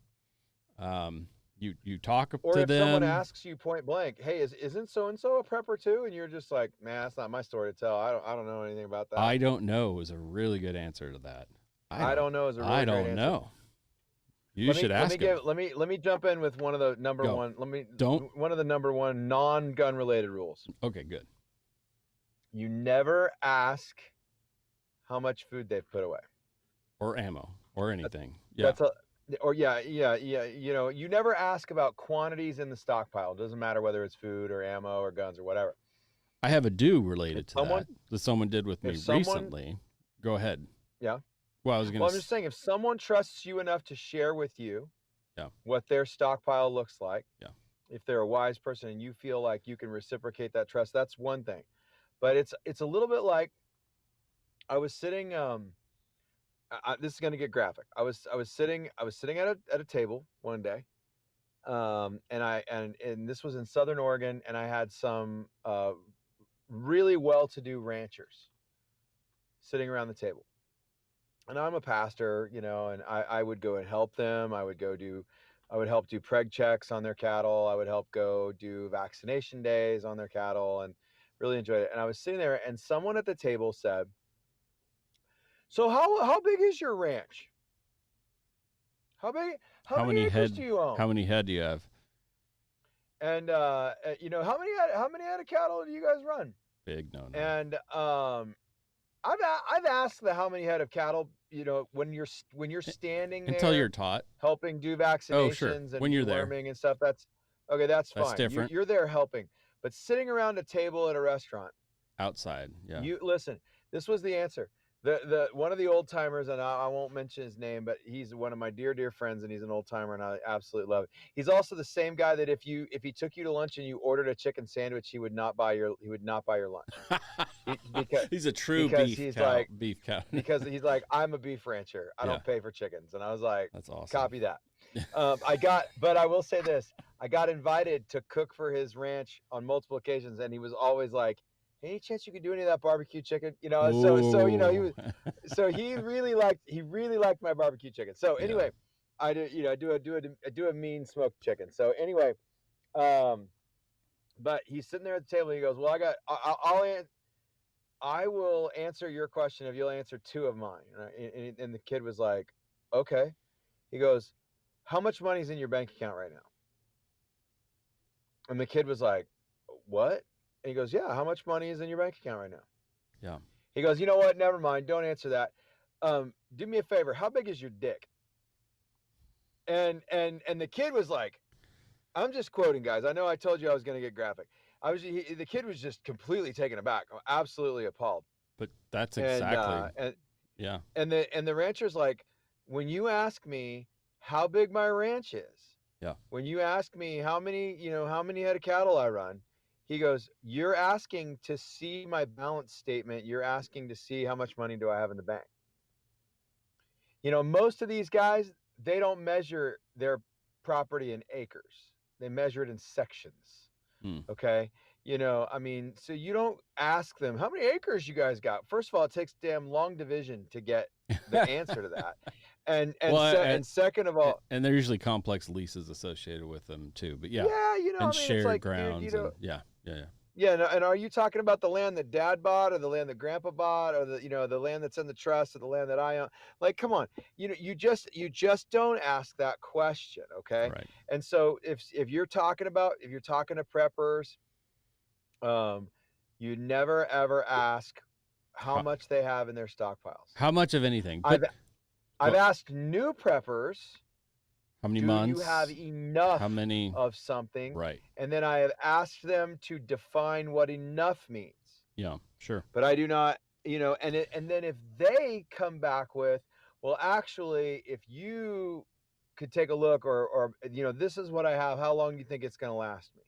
You talk
or
to
if
them.
someone asks you point blank, hey, isn't so-and-so a prepper too? And you're just like, man, that's not my story to tell. I don't know anything about that.
I don't know is a really good answer to that.
I don't know is a really great answer.
Know. You should ask him.
Let me jump in with one of the one of the number one non-gun related rules.
Okay, good.
You never ask how much food they've put away,
or ammo, or anything.
You never ask about quantities in the stockpile. It doesn't matter whether it's food or ammo or guns or whatever.
I have a do related to that someone did with me recently. Go ahead.
Yeah.
Well, I'm
just saying, if someone trusts you enough to share with you what their stockpile looks like, if they're a wise person and you feel like you can reciprocate that trust, that's one thing. But it's a little bit like I was sitting. This is going to get graphic. I was sitting at a table one day, and this was in Southern Oregon, and I had some really well-to-do ranchers sitting around the table. And I'm a pastor, and I would go and help them. I would help do preg checks on their cattle. I would help go do vaccination days on their cattle, and really enjoyed it. And I was sitting there, and someone at the table said, so how big is your ranch? How many acres do you own?
How many head do you have?
And how many head of cattle do you guys run?
Big no.
And I've asked the how many head of cattle, when you're standing there
until you're taught
helping do vaccinations and
when you're
deworming there and stuff. That's okay. That's fine.
That's different.
You're there helping, but sitting around a table at a restaurant
outside. Yeah.
You listen. This was the answer. The one of the old timers, and I won't mention his name, but he's one of my dear friends, and he's an old timer, and I absolutely love it. He's also the same guy that if he took you to lunch and you ordered a chicken sandwich, he would not buy your lunch. Because
he's a true beef cow.
Because he's like, I'm a beef rancher. I don't pay for chickens, and I was like,
that's awesome.
Copy that. But I will say this: I got invited to cook for his ranch on multiple occasions, and he was always like, any chance you could do any of that barbecue chicken? He really liked my barbecue chicken. So anyway, I do a mean smoked chicken. So anyway, but he's sitting there at the table and he goes, well, I will answer your question if you'll answer two of mine. And the kid was like, okay. He goes, how much money's in your bank account right now? And the kid was like, what? And he goes, yeah, how much money is in your bank account right now?
Yeah.
He goes, you know what? Never mind. Don't answer that. Do me a favor. How big is your dick? And the kid was like, I'm just quoting, guys. I know I told you I was going to get graphic. The kid was just completely taken aback, absolutely appalled.
But that's exactly.
And the rancher's like, when you ask me how big my ranch is, when you ask me how many head of cattle I run, he goes, you're asking to see my balance statement. You're asking to see how much money do I have in the bank. Most of these guys, they don't measure their property in acres. They measure it in sections. Okay. So you don't ask them, how many acres you guys got? First of all, it takes damn long division to get the answer to that. And second of all,
and they're usually complex leases associated with them too. But shared grounds.
And are you talking about the land that Dad bought, or the land that Grandpa bought, or the land that's in the trust, or the land that I own? Like, come on, you just don't ask that question, okay?
Right.
And so if you're talking to preppers, you never ever ask how much they have in their stockpiles.
How much of anything?
I've asked new preppers,
how many months?
Do you have enough
how many
of something?
Right.
And then I have asked them to define what enough means.
Yeah, sure.
But I do not, and then if they come back with, well, actually, if you could take a look, or this is what I have. How long do you think it's going to last me?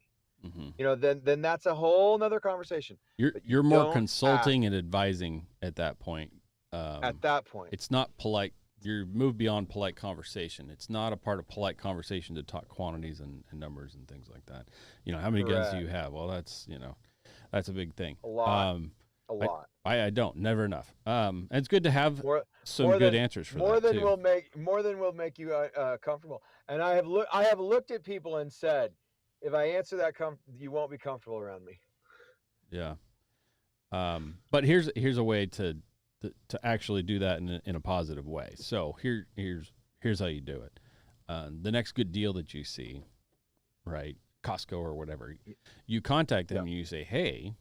Mm-hmm.
Then that's a whole nother conversation. But you
You're more
don't
consulting
ask
and advising at that point.
at that point.
It's not polite. You're moved beyond polite conversation. It's not a part of polite conversation to talk quantities and numbers and things like that. How many guns do you have? Well, that's a big thing.
A lot. A lot.
I don't. Never enough. And it's good to have some good answers for
more
that
than
too.
More than will make you comfortable. And I have looked at people and said, if I answer that, you won't be comfortable around me.
Yeah. But here's a way to actually do that in a positive way. So here's how you do it. The next good deal that you see, right, Costco or whatever, you contact them and you say, hey,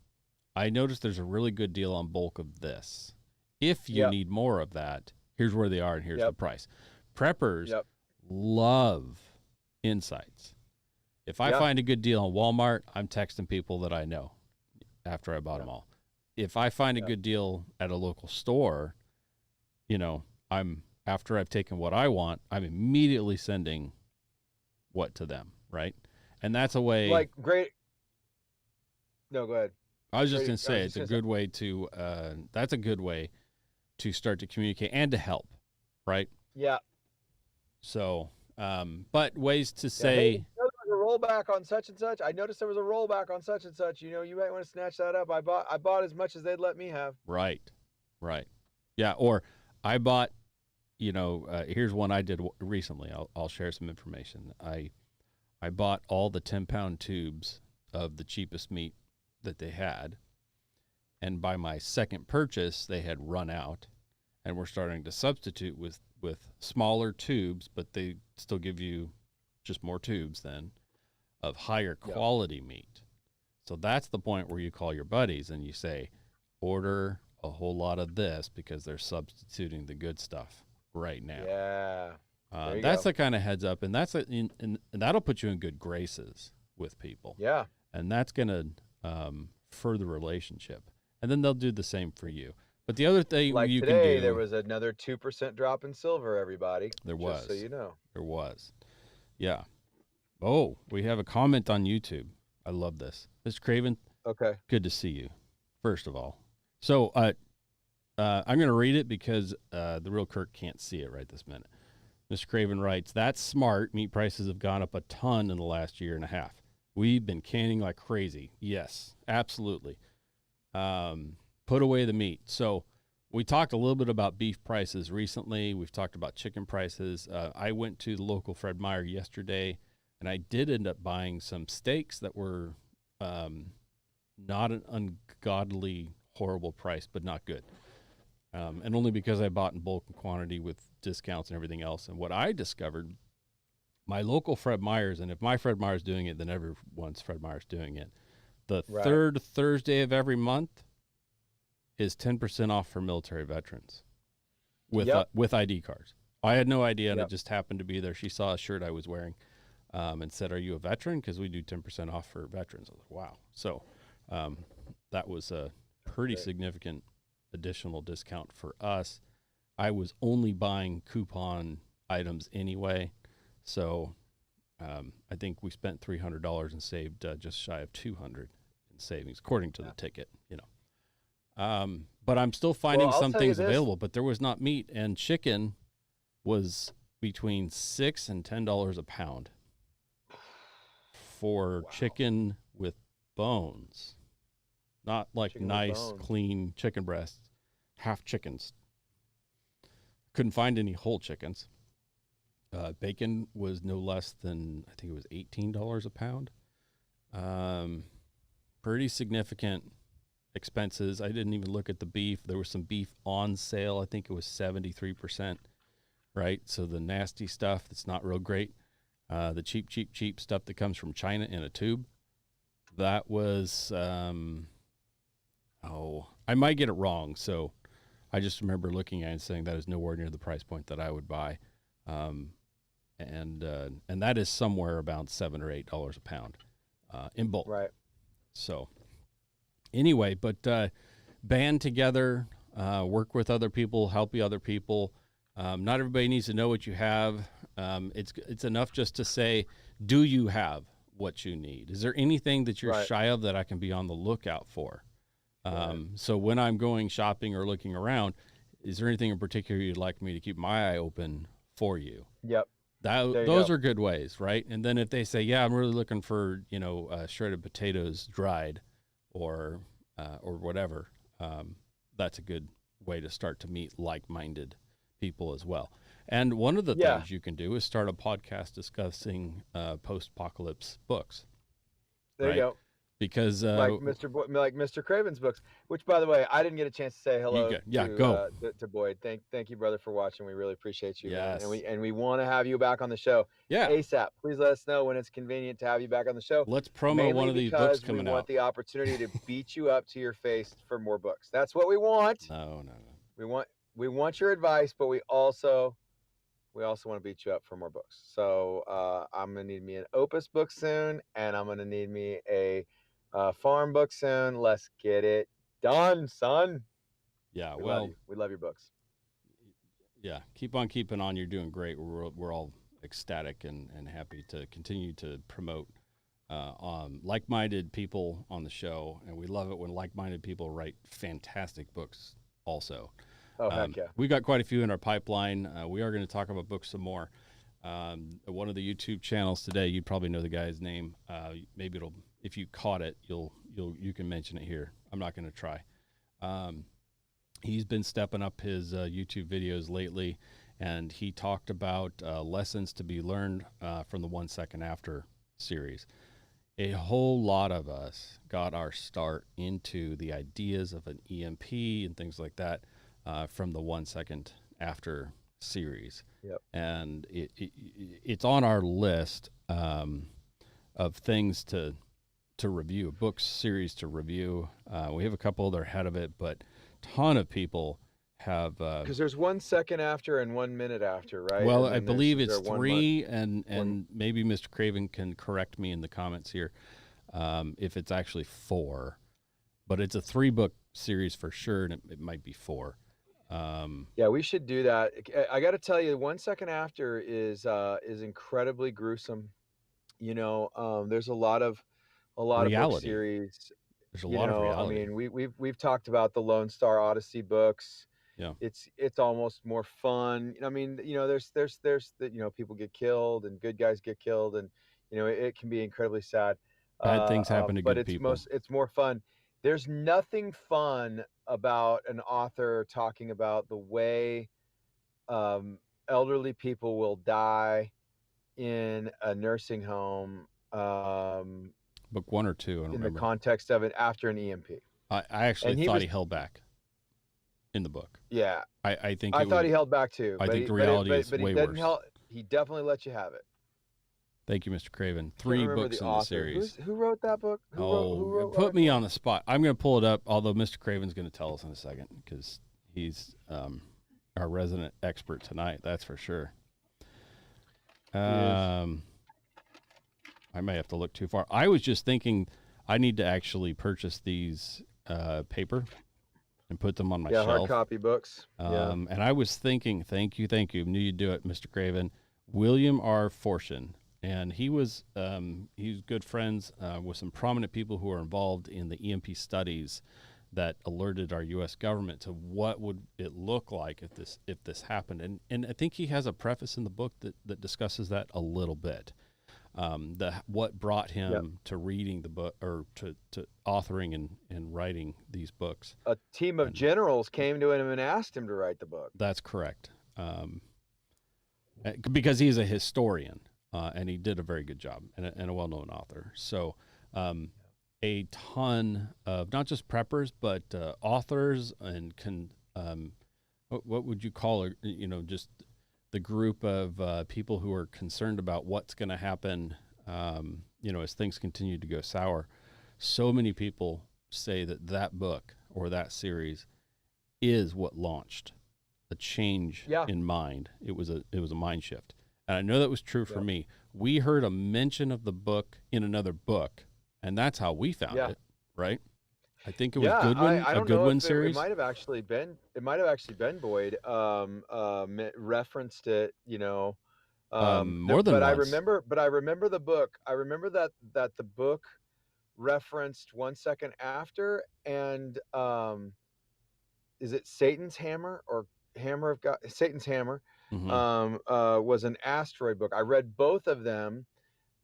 I noticed there's a really good deal on bulk of this. If you need more of that, here's where they are and here's the price. Preppers love insights. If I find a good deal on Walmart, I'm texting people that I know after I bought them all. If I find a good deal at a local store, after I've taken what I want, I'm immediately sending what to them, right? And that's a way.
Like great. No, go ahead.
I was just going to say it's a good way to. That's a good way to start to communicate and to help, right?
Yeah.
So, but ways to say.
Hey, there was a rollback on such and such. I noticed there was a rollback on such and such. You might want to snatch that up. I bought as much as they'd let me have.
Right. Yeah. Or I bought. Here's one I did recently. I'll share some information. I bought all the 10-pound tubes of the cheapest meat that they had, and by my second purchase, they had run out, and we're starting to substitute with smaller tubes, but they still give you just more tubes then of higher quality meat. So that's the point where you call your buddies and you say, order a whole lot of this because they're substituting the good stuff right now.
Yeah.
That's the kind of heads up, and and that'll put you in good graces with people.
Yeah.
And that's going to further relationship. And then they'll do the same for you. But the other thing you can do.
Today, there was another 2% drop in silver, everybody.
There was.
Just so you know.
There was. Yeah. Oh, we have a comment on YouTube. I love this. Mr. Craven.
Okay.
Good to see you, first of all. So I'm going to read it because the real Kirk can't see it right this minute. Mr. Craven writes, that's smart. Meat prices have gone up a ton in the last year and a half. We've been canning like crazy. Yes, absolutely. Put away the meat. So we talked a little bit about beef prices recently. We've talked about chicken prices. I went to the local Fred Meyer yesterday, and I did end up buying some steaks that were not an ungodly, horrible price, but not good. And only because I bought in bulk and quantity with discounts and everything else. And what I discovered, my local Fred Meyer's, and if my Fred Meyer's doing it, then everyone's Fred Meyer's doing it. The third Thursday of every month is 10% off for military veterans with ID cards. I had no idea, and it just happened to be there. She saw a shirt I was wearing and said, are you a veteran? Because we do 10% off for veterans. I was like, wow. So that was a pretty significant additional discount for us. I was only buying coupon items anyway. So I think we spent $300 and saved just shy of $200 in savings, according to the ticket, But I'm still finding some things available, but there was not meat, and chicken was between $6 and $10 a pound for chicken with bones, not like chicken nice, clean chicken breasts, half chickens. Couldn't find any whole chickens. Bacon was no less than, I think it was $18 a pound. Pretty significant expenses. I didn't even look at the beef. There was some beef on sale. I think it was 73%, right? So the nasty stuff that's not real great. The cheap stuff that comes from China in a tube. That was, I might get it wrong. So I just remember looking at it and saying that is nowhere near the price point that I would buy. And that is somewhere about $7 or $8 a pound in bulk.
Right.
So anyway, but band together, work with other people, help you other people. Not everybody needs to know what you have. It's enough just to say, do you have what you need? Is there anything that you're
Right.
shy of that I can be on the lookout for?
Right.
So when I'm going shopping or looking around, is there anything in particular you'd like me to keep my eye open for you?
Yep. There you
Those
go.
are good ways, right? And then if they say, yeah, I'm really looking for, shredded potatoes dried or whatever, that's a good way to start to meet like-minded people as well. And one of the
Yeah.
things you can do is start a podcast discussing post-apocalypse books,
There you
right?
go.
Because
Like Mr. Craven's books, which, by the way, I didn't get a chance to say hello
go.
to Boyd. Thank you, brother, for watching. We really appreciate you, man.
Yes.
And we want to have you back on the show
Yeah.
ASAP. Please let us know when it's convenient to have you back on the show.
Let's promo
Mainly
one of these books
because
coming
we want
out.
the opportunity to beat you up to your face for more books. That's what we want.
No.
We want your advice, but we also want to beat you up for more books. So I'm gonna need me an Opus book soon, and I'm gonna need me a farm book soon. Let's get it done, son.
Yeah.
We love you. We love your books.
Yeah. Keep on keeping on. You're doing great. We're all ecstatic and happy to continue to promote like-minded people on the show, and we love it when like-minded people write fantastic books also.
Oh, heck yeah.
We got quite a few in our pipeline. We are going to talk about books some more. One of the YouTube channels today, you probably know the guy's name. Maybe if you caught it, you can mention it here. I'm not going to try. He's been stepping up his YouTube videos lately, and he talked about lessons to be learned from the 1 Second After series. A whole lot of us got our start into the ideas of an EMP and things like that from the 1 Second After series.
Yep.
And it's on our list of things to review, book series to review. We have a couple that are ahead of it, but a ton of people have
because there's 1 second after and 1 minute after, right?
well, I believe it's 3, and
one.
Maybe Mr. Craven can correct me in the comments here if it's actually 4, but it's a 3-book series for sure, and it might be 4.
Yeah, we should do that. I got to tell you, 1 second after is incredibly gruesome. There's a lot of book series.
There's a lot of reality.
I mean, we've talked about the Lone Star Odyssey books.
Yeah.
It's almost more fun. I mean, there's the, people get killed and good guys get killed, and it can be incredibly sad.
Bad things happen to good people.
It's more fun. There's nothing fun about an author talking about the way elderly people will die in a nursing home.
Book 1 or 2, I don't remember.
In the context of it after an EMP.
I actually thought he held back in the book.
Yeah.
I
thought he held back too.
I think the reality is way worse.
He definitely let you have it.
Thank you, Mr. Craven. 3 books in the series.
Who wrote that book? Who wrote
put me on the spot. I'm going to pull it up, although Mr. Craven's going to tell us in a second because he's our resident expert tonight, that's for sure. I may have to look too far. I was just thinking I need to actually purchase these paper and put them on my shelf.
Hard copy books.
And I was thinking, thank you. Knew you'd do it, Mr. Craven. William R. Fortune. And he's good friends with some prominent people who are involved in the EMP studies that alerted our U.S. government to what would it look like if this happened. And I think he has a preface in the book that discusses that a little bit. What brought him to reading the book or to authoring and writing these books.
A team of generals came to him and asked him to write the book.
That's correct. Because he's a historian. And he did a very good job and a well-known author. So a ton of not just preppers, but authors and what would you call it? Just the group of people who are concerned about what's going to happen, as things continue to go sour. So many people say that book or that series is what launched a change in mind. It was a mind shift. And I know that was true for me. We heard a mention of the book in another book, and that's how we found it, right? I think it was
Yeah,
Goodwin,
I
a
don't know
Goodwin
if it
series.
might have actually been Boyd referenced it,
More than once.
but I remember the book. I remember that the book referenced 1 second after, and is it Satan's Hammer or Hammer of God? Satan's Hammer
Hmm.
was an asteroid book. I read both of them.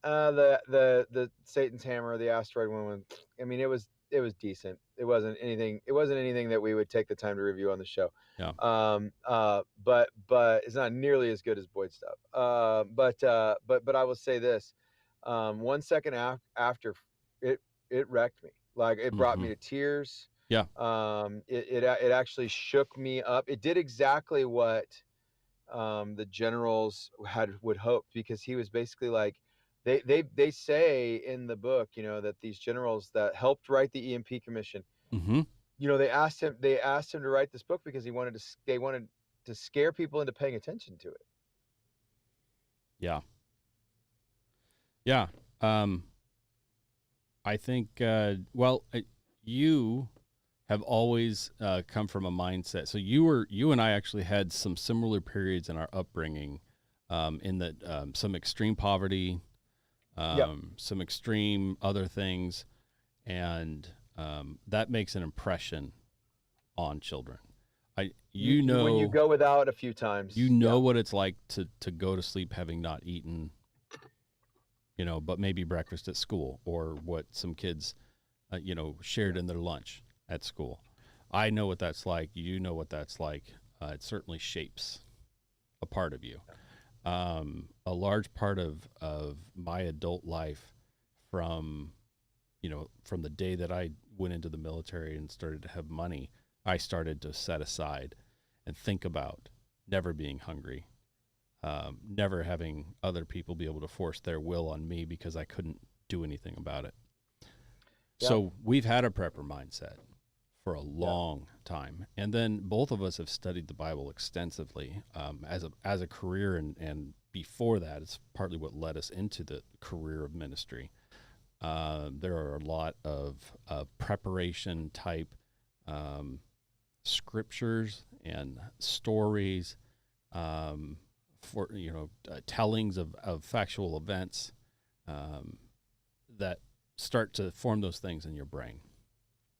The Satan's Hammer, the asteroid one. I mean, it was decent. It wasn't anything that we would take the time to review on the show.
Yeah.
But it's not nearly as good as Boyd stuff. But I will say this: 1 second after it it wrecked me. Like it brought
Hmm.
me to tears.
Yeah.
It actually shook me up. It did exactly what the generals would hope, because he was basically like, they say in the book, that these generals that helped write the EMP commission,
Hmm.
they asked him to write this book because they wanted to scare people into paying attention to it.
Yeah. Yeah. I think, you have always come from a mindset. So you and I actually had some similar periods in our upbringing, in that some extreme poverty,
Yep.
some extreme other things, and that makes an impression on children.
When you go without a few
You
times.
know
Yeah.
what it's like to go to sleep having not eaten, but maybe breakfast at school, or what some kids, shared in their lunch at school. I know what that's like. You know what that's like. It certainly shapes a part of you. A large part of my adult life, from, from the day that I went into the military and started to have money, I started to set aside and think about never being hungry, never having other people be able to force their will on me because I couldn't do anything about it.
Yeah.
So we've had a prepper mindset for a
Yeah.
long time, and then both of us have studied the Bible extensively, as a career, and before that, it's partly what led us into the career of ministry. There are a lot of preparation type scriptures and stories, for tellings of factual events, um, that start to form those things in your brain.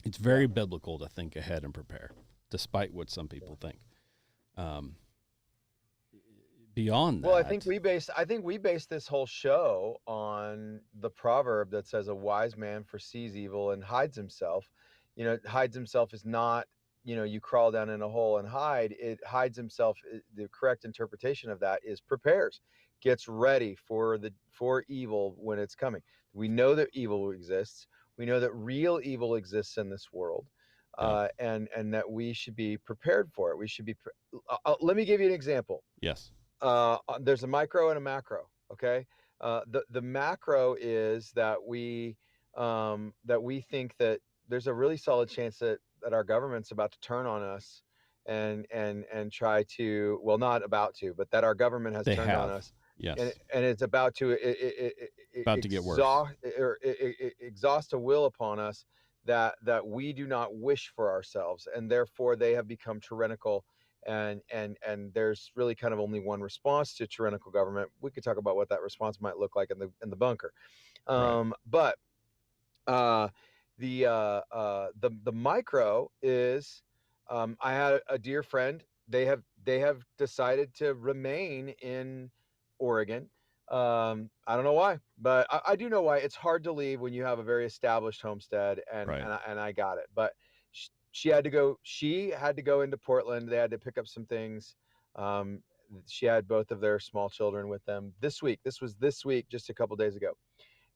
It's
Yeah.
very biblical to think ahead and prepare, despite what some people think. Um, Beyond
Well,
that,
I think we based this whole show on the proverb that says a wise man foresees evil and hides himself. Hides himself is not, you crawl down in a hole and hide. It hides himself. The correct interpretation of that is prepares, gets ready for evil when it's coming. We know that evil exists. We know that real evil exists in this world.
yeah,
And that we should be prepared for it. We should be. Let me give you an example.
yes,
There's a micro and a macro. Okay. The macro is that we think that there's a really solid chance that our government's about to turn on us, and try to, well, not about to, but that our government has
they
turned on
have,
us, and
yes,
it's about to
about to get worse,
exhaust a will upon us that we do not wish for ourselves, and therefore they have become tyrannical. And there's really kind of only one response to tyrannical government. We could talk about what that response might look like in the bunker.
right?
But uh, the micro is, I had a dear friend. They have decided to remain in Oregon. I don't know why, but I do know why. It's hard to leave when you have a very established homestead, and
Right.
I got it. But she had to go. She had to go into Portland. They had to pick up some things. Um, she had both of their small children with them this week. This was this week, just a couple days ago,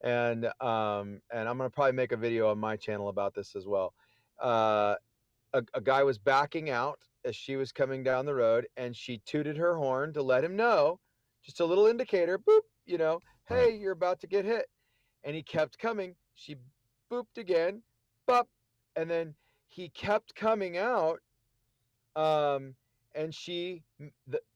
and I'm gonna probably make a video on my channel about this as well. Uh, a guy was backing out as she was coming down the road, and she tooted her horn to let him know, just a little indicator, boop,
Right.
hey, you're about to get hit. And he kept coming. She booped again, bop, and then he kept coming out. Um, and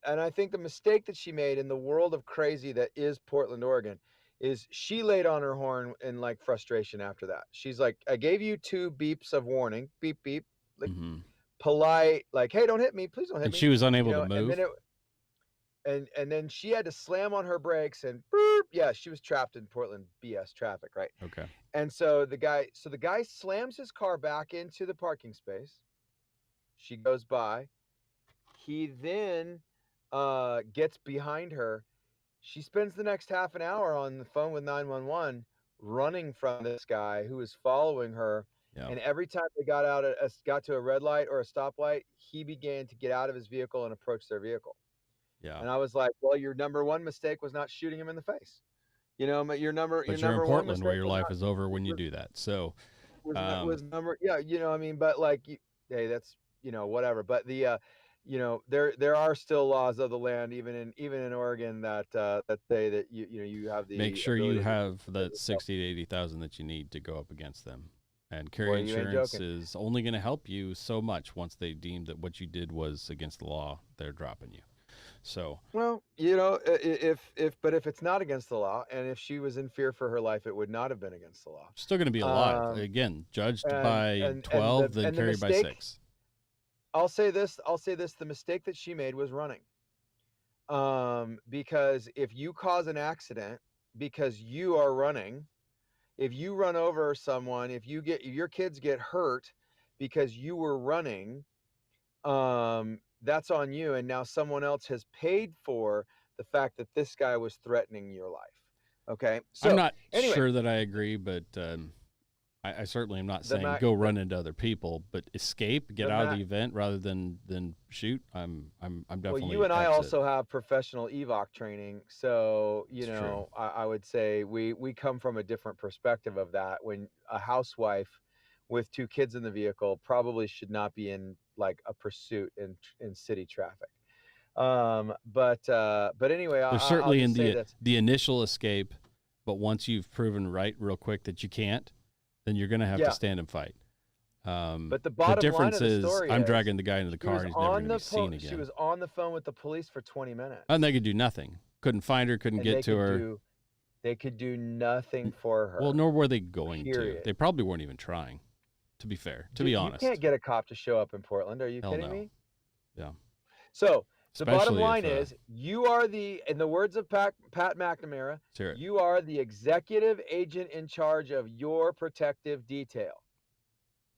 and I think the mistake that she made in the world of crazy that is Portland, Oregon, is she laid on her horn in like frustration after that. She's like, I gave you 2 beeps of warning, beep beep, like
Mm-hmm.
polite, like, hey, don't hit me, please don't hit
And
me,
she was
you
unable to
know. And
move.
then then she had to slam on her brakes and boop, yeah, she was trapped in Portland BS traffic, right?
Okay.
And so the guy slams his car back into the parking space. She goes by. He then gets behind her. She spends the next half an hour on the phone with 911 running from this guy who was following her.
Yeah.
And every time they got to a red light or a stoplight, he began to get out of his vehicle and approach their vehicle.
Yeah.
And I was like, well, your number one mistake was not shooting him in the face. You know, but your
But
number
you're in
one
Portland
mistake
where your
was
life
not,
is over when you do that. So,
was number, yeah, you know, I mean, but like, hey, that's, you know, whatever. But you know, there are still laws of the land, even in Oregon, that say that you have
make
the
sure you
ability to
have
defend
that
yourself.
60 to 80,000 that you need to go up against them. And
Boy,
carrier
you ain't
insurance
joking.
is only going to help you so much once they deem that what you did was against the law. They're dropping you. So,
Well, you know, if it's not against the law, and if she was in fear for her life, it would not have been against the law.
still going to be alive.
Um,
Again, judged
and
by
and and
12,
the
then
and the
carried by
mistake,
6.
I'll say this, the mistake that she made was running. Because if you cause an accident because you are running, if you run over someone, if your kids get hurt because you were running, that's on you. And now someone else has paid for the fact that this guy was threatening your life. Okay.
I'm
So
not
anyway,
sure that I agree, but I certainly am not
the
saying
Mac,
go run into other people, but escape, get
the
out of the
Mac,
event rather than shoot. I'm
well, you
definitely
and I
exit.
also have professional EVOC training. So,
It's true.
I would say we come from a different perspective of that. When a housewife with 2 kids in the vehicle probably should not be in like a pursuit in city traffic. But anyway,
There's
I'll
certainly in
just say this.
the initial escape, but once you've proven right real quick that you can't, then you're going to have to
Yeah.
stand and fight.
But the
The
bottom line
difference
of the
is
story
I'm
is
dragging the guy into the
she
car
was
and he's never
on
going to
the
be seen
she
again.
was on the phone with the police for 20
And
minutes.
they could do nothing. Couldn't find her, couldn't
And
get to her.
they could do nothing for
Well,
her.
nor were they going to.
Period.
They probably weren't even trying, to be fair, to be
Dude, you can't
honest.
get a cop to show up in Portland. Are you
Hell
kidding
no.
me?
Yeah.
So the bottom
Especially if,
line is, you are in the words of Pat McNamara,
let's hear it.
you are the executive agent in charge of your protective detail.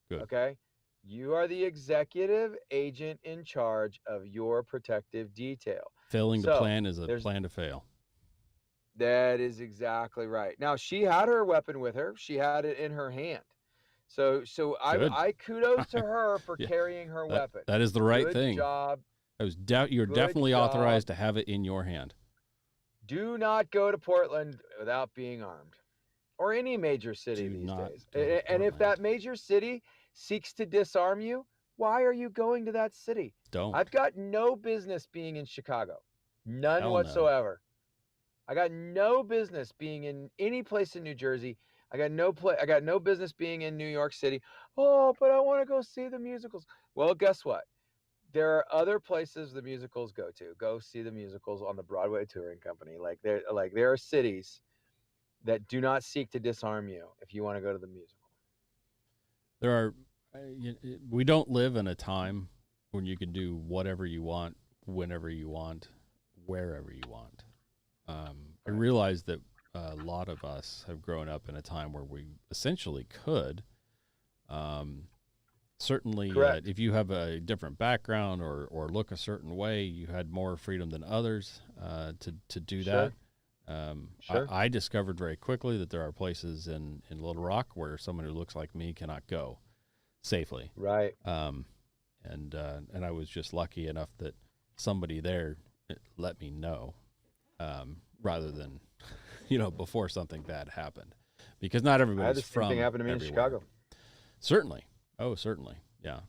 Good.
Okay? You are the executive agent in charge of your protective detail.
Failing to
So
plan is a plan to fail.
that is exactly right. Now, she had her weapon with her. She had it in her hand. So
Good.
I kudos to her for
Yeah,
carrying her weapon.
that is the right
Good
thing.
job.
You're
Good
definitely
job.
authorized to have it in your hand.
Do not go to Portland without being armed, or any major city
Do
these
not
days.
go to
And if
Portland.
that major city seeks to disarm you, why are you going to that city?
Don't.
I've got no business being in Chicago. None
Hell no.
whatsoever. I got no business being in any place in New Jersey. I got no business being in New York City. Oh, but I want to go see the musicals. Well, guess what? There are other places the musicals go to. Go see the musicals on the Broadway Touring Company. There are cities that do not seek to disarm you if you want to go to the musical.
There are. We don't live in a time when you can do whatever you want, whenever you want, wherever you want. I realize that a lot of us have grown up in a time where we essentially could. Certainly, if you have a different background or look a certain way, you had more freedom than others to do that.
Sure.
I discovered very quickly that there are places in Little Rock where someone who looks like me cannot go safely.
Right.
And I was just lucky enough that somebody there let me know rather than, before something bad happened, because not
I had
everybody's
the
from
same thing happen to me
everywhere.
in Chicago.
Certainly. Oh, certainly. Yeah.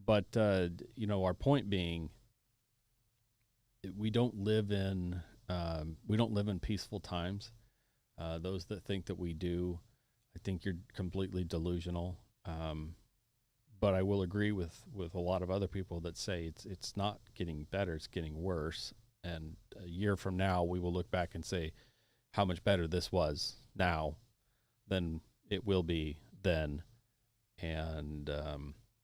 But our point being, we don't live in peaceful times. Those that think that we do, I think you're completely delusional. But I will agree with a lot of other people that say it's not getting better, it's getting worse. And a year from now, we will look back and say, how much better this was now than it will be then. And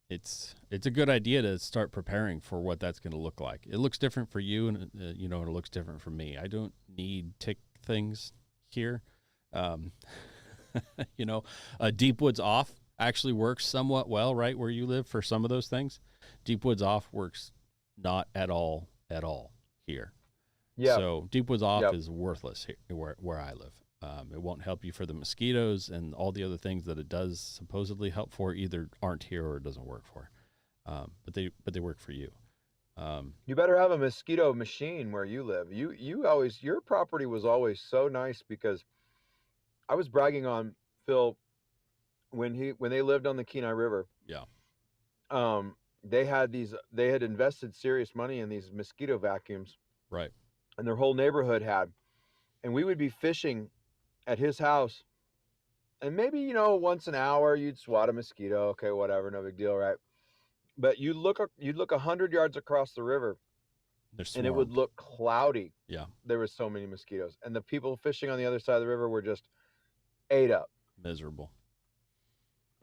it's a good idea to start preparing for what that's going to look like. It looks different for you, and you know, it looks different for me. I don't need tick things here. Um, you know, Deep Woods Off actually works somewhat well right where you live for some of those things. Deep Woods Off works not at all here.
Yeah.
So Deep Woods Off
Yep.
is worthless here, where I live. It won't help you for the mosquitoes, and all the other things that it does supposedly help for either aren't here or it doesn't work for. But they work for you.
You better have a mosquito machine where you live. You always, your property was always so nice, because I was bragging on Phil when they lived on the Kenai River.
Yeah.
They had invested serious money in these mosquito vacuums,
Right.
and their whole neighborhood had. And we would be fishing at his house, and maybe, once an hour you'd swat a mosquito. Okay, whatever, no big deal, right? But you'd look 100 yards across the river,
They're
and it would
swarmed.
look cloudy.
Yeah.
There was so many mosquitoes, and the people fishing on the other side of the river were just ate up.
Miserable.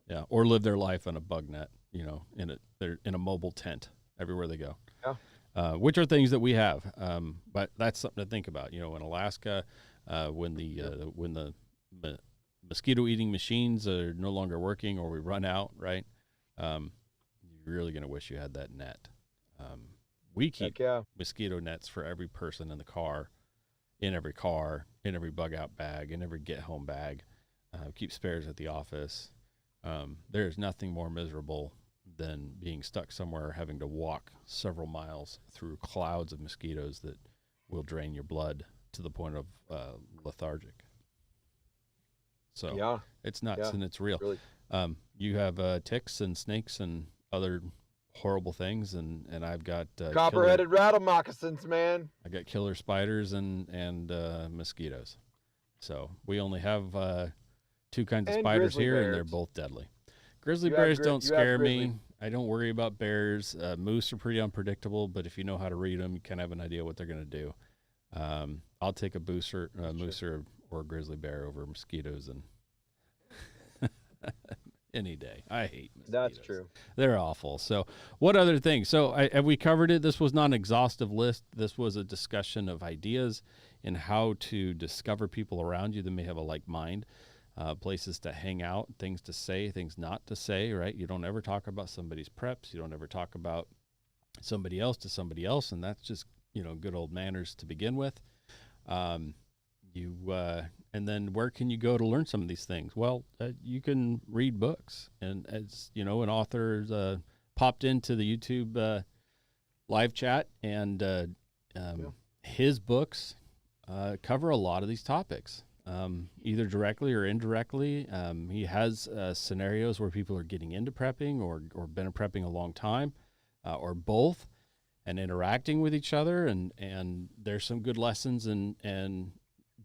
Yeah. Or live their life on a bug net. You know, they're in a mobile tent everywhere they go.
Yeah.
Which are things that we have. But that's something to think about. You know, in Alaska, when the mosquito eating machines are no longer working or we run out, right? You're really going to wish you had that net. We keep mosquito nets for every person in the car, in every bug out bag, in every get home bag. Keep spares at the office. There's nothing more miserable than being stuck somewhere, having to walk several miles through clouds of mosquitoes that will drain your blood to the point of lethargic. So
Yeah,
it's nuts and it's real.
Really.
You have ticks and snakes and other horrible things, and I've got
copper-headed rattle moccasins, man.
I got killer spiders and mosquitoes. So we only have two kinds of spiders here, and they're both deadly. Grizzly bears don't scare me. I don't worry about bears. Moose are pretty unpredictable, but if you know how to read them, you kind of have an idea what they're going to do. I'll take a moose or a grizzly bear over mosquitoes and any day. I hate mosquitoes.
That's true.
They're awful. So what other things? So have we covered it? This was not an exhaustive list. This was a discussion of ideas and how to discover people around you that may have a like mind. Places to hang out, things to say, things not to say, right? You don't ever talk about somebody's preps. You don't ever talk about somebody else to somebody else, and that's just, good old manners to begin with. And then where can you go to learn some of these things? Well, you can read books, and as an author popped into the YouTube live chat, and his books cover a lot of these topics. Either directly or indirectly. He has scenarios where people are getting into prepping or been prepping a long time, or both, and interacting with each other. And there's some good lessons and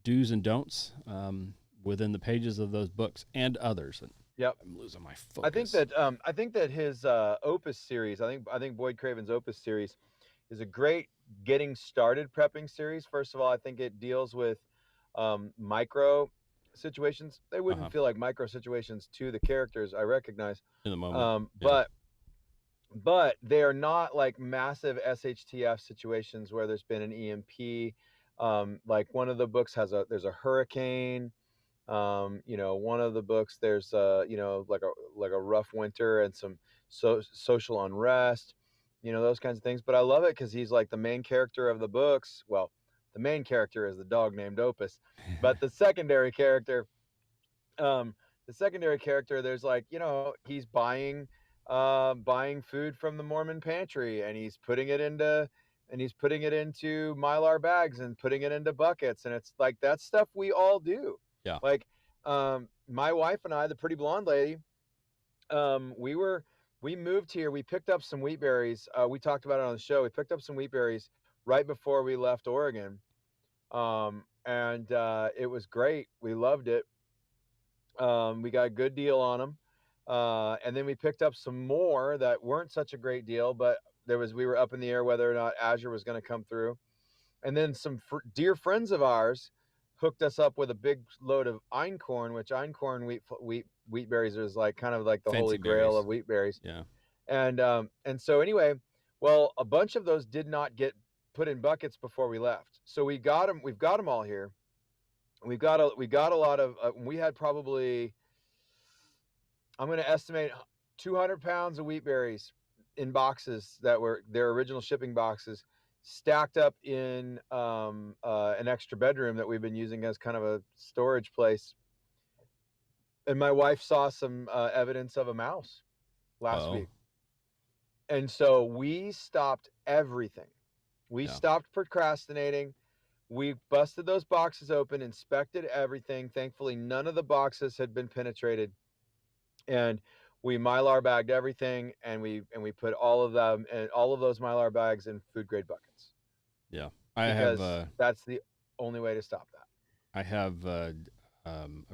do's and don'ts within the pages of those books and others. And I'm losing my focus.
I think that his Opus series, I think Boyd Craven's Opus series is a great getting started prepping series. First of all, I think it deals with micro situations. They wouldn't feel like micro situations to the characters, I recognize,
in the moment.
But they are not like massive SHTF situations where there's been an EMP. Like one of the books there's a hurricane. One of the books there's like a rough winter and some social unrest, those kinds of things. But I love it because he's like the main character of the books. Well, the main character is the dog named Opus, but the secondary character, there's like, he's buying food from the Mormon pantry, and he's putting it into Mylar bags and putting it into buckets. And it's like, that's stuff we all do.
Yeah.
Like, my wife and I, the pretty blonde lady, we moved here. We picked up some wheat berries. We talked about it on the show. We picked up some wheat berries right before we left Oregon. And it was great. We loved it. We got a good deal on them. And then we picked up some more that weren't such a great deal, but we were up in the air whether or not Azure was going to come through. And then some dear friends of ours hooked us up with a big load of einkorn, which einkorn wheat berries is like kind of like the
Fancy
holy grail
berries.
of wheat berries.
Yeah.
And so anyway, well, a bunch of those did not get put in buckets before we left. So we got them. We've got them all here. We got a lot of. We had probably, I'm going to estimate 200 pounds of wheat berries in boxes that were their original shipping boxes, stacked up in an extra bedroom that we've been using as kind of a storage place. And my wife saw some evidence of a mouse last
Oh.
week. And so we stopped everything. We
Yeah.
stopped procrastinating. We busted those boxes open, inspected everything. Thankfully, none of the boxes had been penetrated. And we Mylar bagged everything, and we put all of them and all of those Mylar bags in food grade buckets.
Yeah. I have
Because that's the only way to stop that.
I have a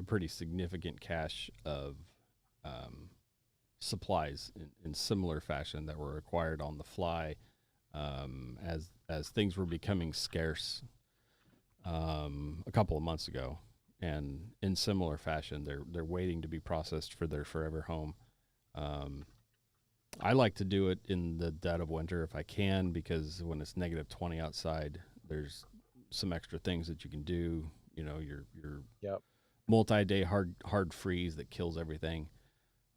pretty significant cache of supplies in similar fashion that were acquired on the fly as things were becoming scarce a couple of months ago, and in similar fashion, they're waiting to be processed for their forever home. I like to do it in the dead of winter if I can, because when it's -20 outside, there's some extra things that you can do. You know, your
Yep.
multi-day hard freeze that kills everything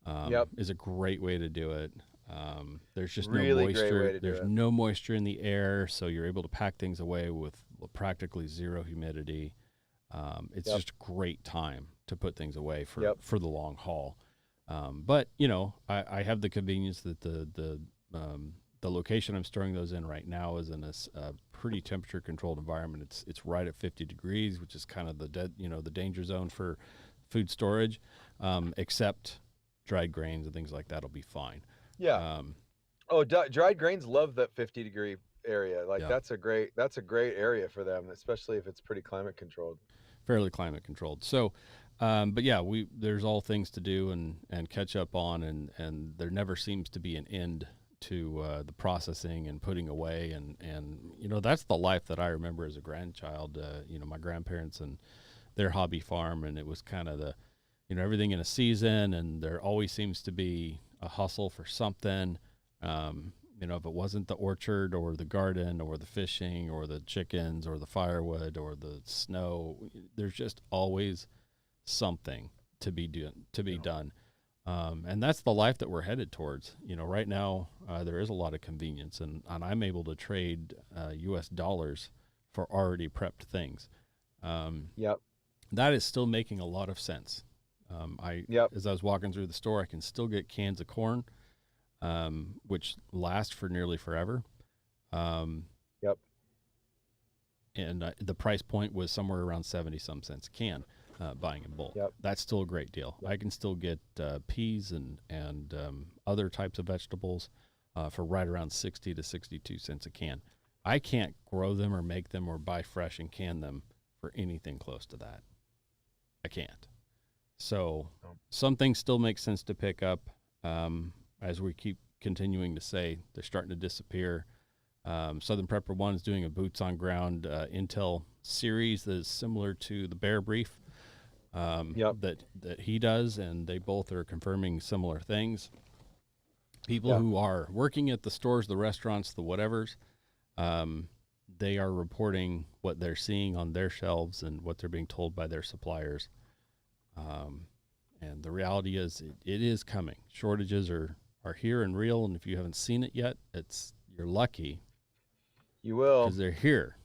Yep.
is a great way to do it. There's just
Really
no
great way
moisture.
to do
There's
it.
no moisture in the air, so you're able to pack things away with practically zero humidity. It's
Yep.
just a great time to put things away
Yep.
for the long haul. But you know, I have the convenience that the location I'm storing those in right now is in a pretty temperature controlled environment. It's right at 50 degrees, which is kind of the danger zone for food storage, except dried grains and things like that'll be fine.
Yeah. Oh, dried grains love that 50-degree area. Like
Yeah,
that's a great area for them, especially if it's pretty climate controlled.
fairly climate controlled. So, but yeah, there's all things to do and catch up on, and there never seems to be an end to the processing and putting away, and you know, that's the life that I remember as a grandchild. You know, my grandparents and their hobby farm, and it was kind of everything in a season, and there always seems to be a hustle for something. You know, if it wasn't the orchard or the garden or the fishing or the chickens or the firewood or the snow, there's just always something to be done. And that's the life that we're headed towards. You know, right now there is a lot of convenience, and I'm able to trade U.S. dollars for already prepped things.
Yep.
That is still making a lot of sense.
Yep.
As I was walking through the store, I can still get cans of corn, which last for nearly forever.
Yep.
And the price point was somewhere around 70 some cents a can, buying in bulk.
Yep.
That's still a great deal.
Yep.
I can still get peas and other types of vegetables for right around 60 to 62 cents a can. I can't grow them or make them or buy fresh and can them for anything close to that. I can't. So some things still make sense to pick up. As we keep continuing to say, they're starting to disappear. Southern Prepper One is doing a boots on ground intel series that is similar to the Bear Brief that he does, and they both are confirming similar things. People who are working at the stores, the restaurants, the whatevers, they are reporting what they're seeing on their shelves and what they're being told by their suppliers. And the reality is, it is coming. Shortages are here and real, and if you haven't seen it yet, you're lucky.
You will,
because they're here.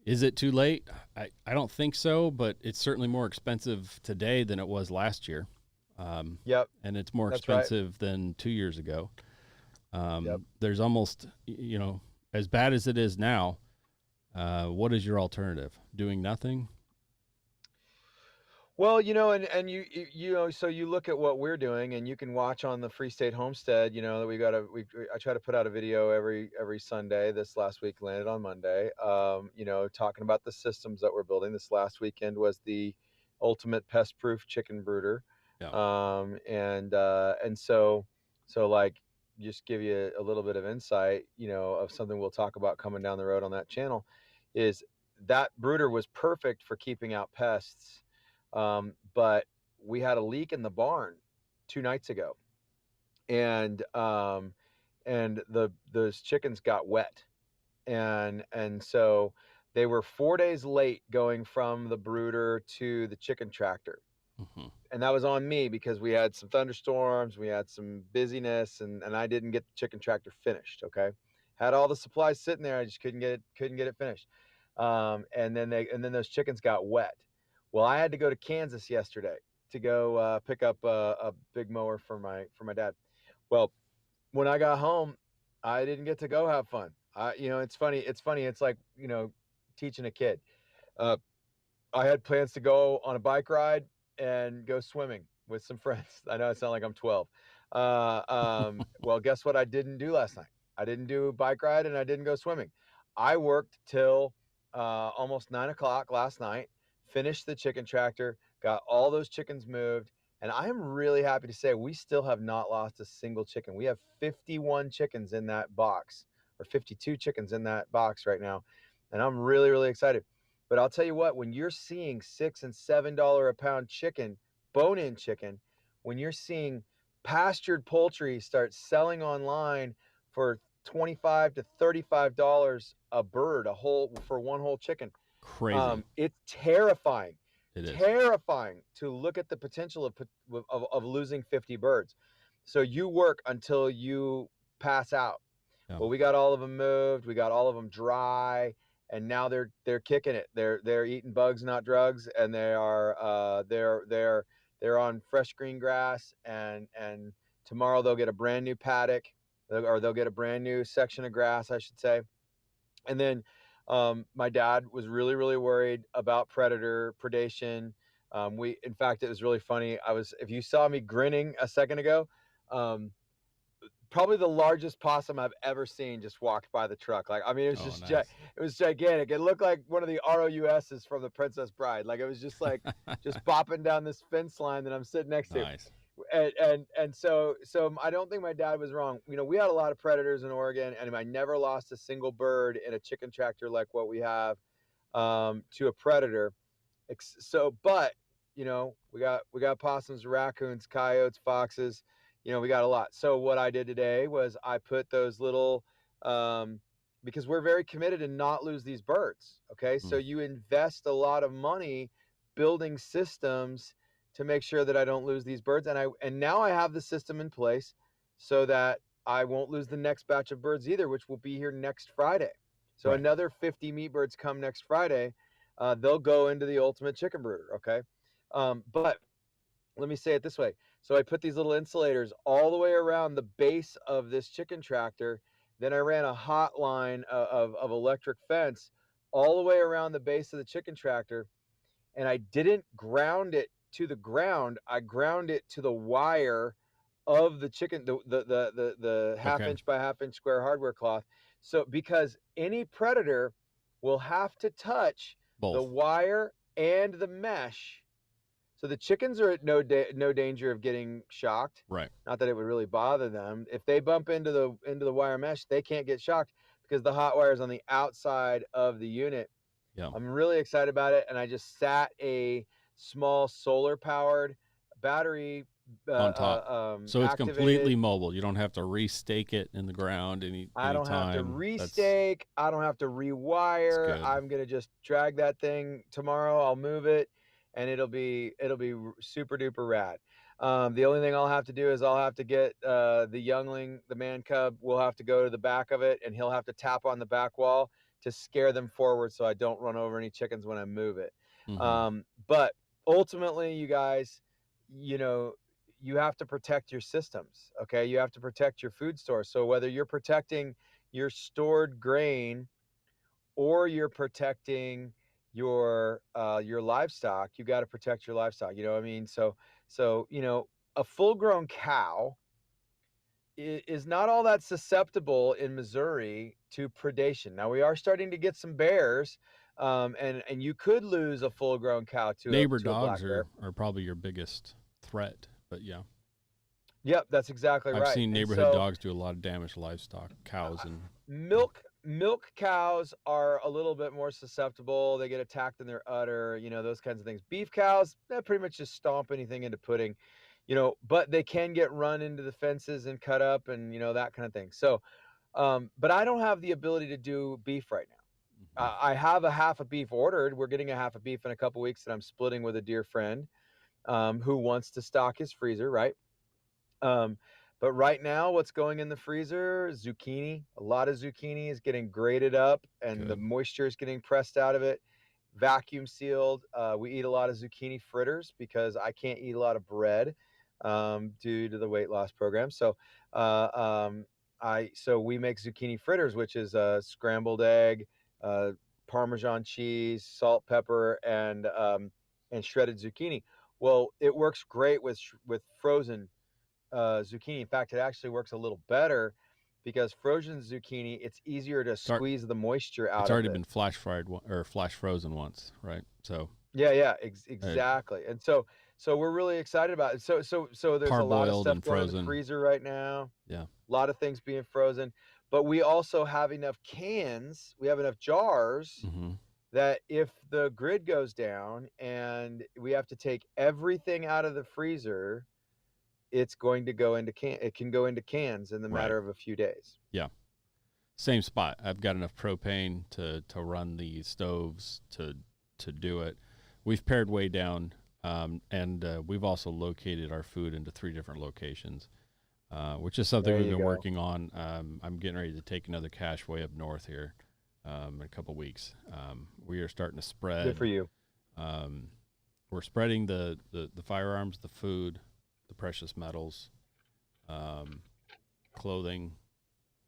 Is it too late? I don't think so, but it's certainly more expensive today than it was last year.
Yep.
And it's more
That's
expensive than 2 years ago.
Yep.
There's almost, as bad as it is now, what is your alternative? Doing nothing?
Well, and you know, so you look at what we're doing, and you can watch on the Free State Homestead. You know that I try to put out a video every Sunday. This last week landed on Monday. Talking about the systems that we're building. This last weekend was the ultimate pest-proof chicken brooder.
Yeah.
And so like, just give you a little bit of insight, of something we'll talk about coming down the road on that channel, is that brooder was perfect for keeping out pests. But we had a leak in the barn 2 nights ago, and those chickens got wet, and so they were 4 days late going from the brooder to the chicken tractor.
Mm-hmm.
And that was on me because we had some thunderstorms, we had some busyness, and I didn't get the chicken tractor finished. Okay, had all the supplies sitting there, I just couldn't get it finished. And then those chickens got wet. Well, I had to go to Kansas yesterday to go pick up a big mower for my dad. Well, when I got home, I didn't get to go have fun. It's funny. It's like, teaching a kid. Uh, I had plans to go on a bike ride and go swimming with some friends. I know I sound like I'm 12. Well, guess what I didn't do last night? I didn't do a bike ride and I didn't go swimming. I worked till almost 9 o'clock last night, finished the chicken tractor, got all those chickens moved. And I am really happy to say we still have not lost a single chicken. We have 51 chickens in that box, or 52 chickens in that box right now. And I'm really, really excited. But I'll tell you what, when you're seeing $6 and $7 a pound chicken, bone-in chicken, when you're seeing pastured poultry start selling online for $25 to $35 a bird, for one whole chicken,
Crazy.
it's terrifying.
It is
terrifying to look at the potential of losing 50 birds. So you work until you pass out.
Yeah.
Well, we got all of them moved. We got all of them dry, and now they're kicking it. They're eating bugs, not drugs, and they're on fresh green grass. And tomorrow they'll get a brand new paddock, or they'll get a brand new section of grass, I should say. And then my dad was really, really worried about predation. In fact, it was really funny. If you saw me grinning a second ago, probably the largest possum I've ever seen just walked by the truck. Like, I mean, it was just,
nice.
It was gigantic. It looked like one of the ROUSs from The Princess Bride. Like, it was just like, just bopping down this fence line that I'm sitting next to.
Nice.
And so I don't think my dad was wrong. We had a lot of predators in Oregon, and I never lost a single bird in a chicken tractor like what we have to a predator. But we got possums, raccoons, coyotes, foxes. We got a lot. So what I did today was I put those little, because we're very committed to not lose these birds. Okay, so you invest a lot of money building systems to make sure that I don't lose these birds. And now I have the system in place so that I won't lose the next batch of birds either, which will be here next Friday. So
Right.
Another 50 meat birds come next Friday. They'll go into the ultimate chicken brooder. Okay. But let me say it this way. So I put these little insulators all the way around the base of this chicken tractor. Then I ran a hot line of electric fence all the way around the base of the chicken tractor. And I didn't ground it to the ground. I ground it to the wire of the chicken, the half-inch by half-inch square hardware cloth. So because any predator will have to touch
both
the wire and the mesh. So the chickens are at no danger of getting shocked.
Right.
Not that it would really bother them. If they bump into the wire mesh, they can't get shocked because the hot wire is on the outside of the unit.
Yeah.
I'm really excited about it, and I just sat a small solar-powered battery
on top, so it's
activated.
completely mobile. You don't have to restake it in the ground
I don't have to restake. I don't have to rewire. I'm gonna just drag that thing tomorrow. I'll move it, and it'll be super duper rad. The only thing I'll have to do is I'll have to get the youngling, the man cub, will have to go to the back of it, and he'll have to tap on the back wall to scare them forward so I don't run over any chickens when I move it. But ultimately, you guys, you have to protect your systems. Okay, you have to protect your food store. So whether you're protecting your stored grain or you're protecting your livestock, you got to protect your livestock. You know what I mean? So a full-grown cow is not all that susceptible in Missouri to predation. Now we are starting to get some bears, and you could lose a full-grown cow to
neighbor
to
dogs
a black bear.
are probably your biggest threat. But yeah.
Yep, that's exactly right.
I've seen neighborhood dogs do a lot of damage to livestock, cows and
milk milk cows are a little bit more susceptible. They get attacked in their udder, those kinds of things. Beef cows, they pretty much just stomp anything into pudding, but they can get run into the fences and cut up and, that kind of thing. So, but I don't have the ability to do beef right now. I have a half a beef ordered. We're getting a half a beef in a couple weeks that I'm splitting with a dear friend who wants to stock his freezer, right? But right now, what's going in the freezer? Zucchini. A lot of zucchini is getting grated up, and the moisture is getting pressed out of it. Vacuum sealed. We eat a lot of zucchini fritters because I can't eat a lot of bread due to the weight loss program. So, so we make zucchini fritters, which is a scrambled egg, Parmesan cheese, salt, pepper, and shredded zucchini. Well, it works great with frozen zucchini. In fact, it actually works a little better because frozen zucchini, it's easier to squeeze the moisture out of it.
It's already been flash fried or flash frozen once, right? So
exactly. And so we're really excited about it. So there's a lot of stuff going in the freezer right now.
Yeah,
a lot of things being frozen, but we also have enough cans. We have enough jars that if the grid goes down and we have to take everything out of the freezer, it's going to go into it can go into cans in the matter of a few days.
Yeah. Same spot. I've got enough propane to run the stoves to do it. We've pared way down, and we've also located our food into 3 different locations, which is something we've been working on. I'm getting ready to take another cache way up north here in a couple weeks. We are starting to spread.
Good for you.
We're spreading the firearms, the food, the precious metals, clothing.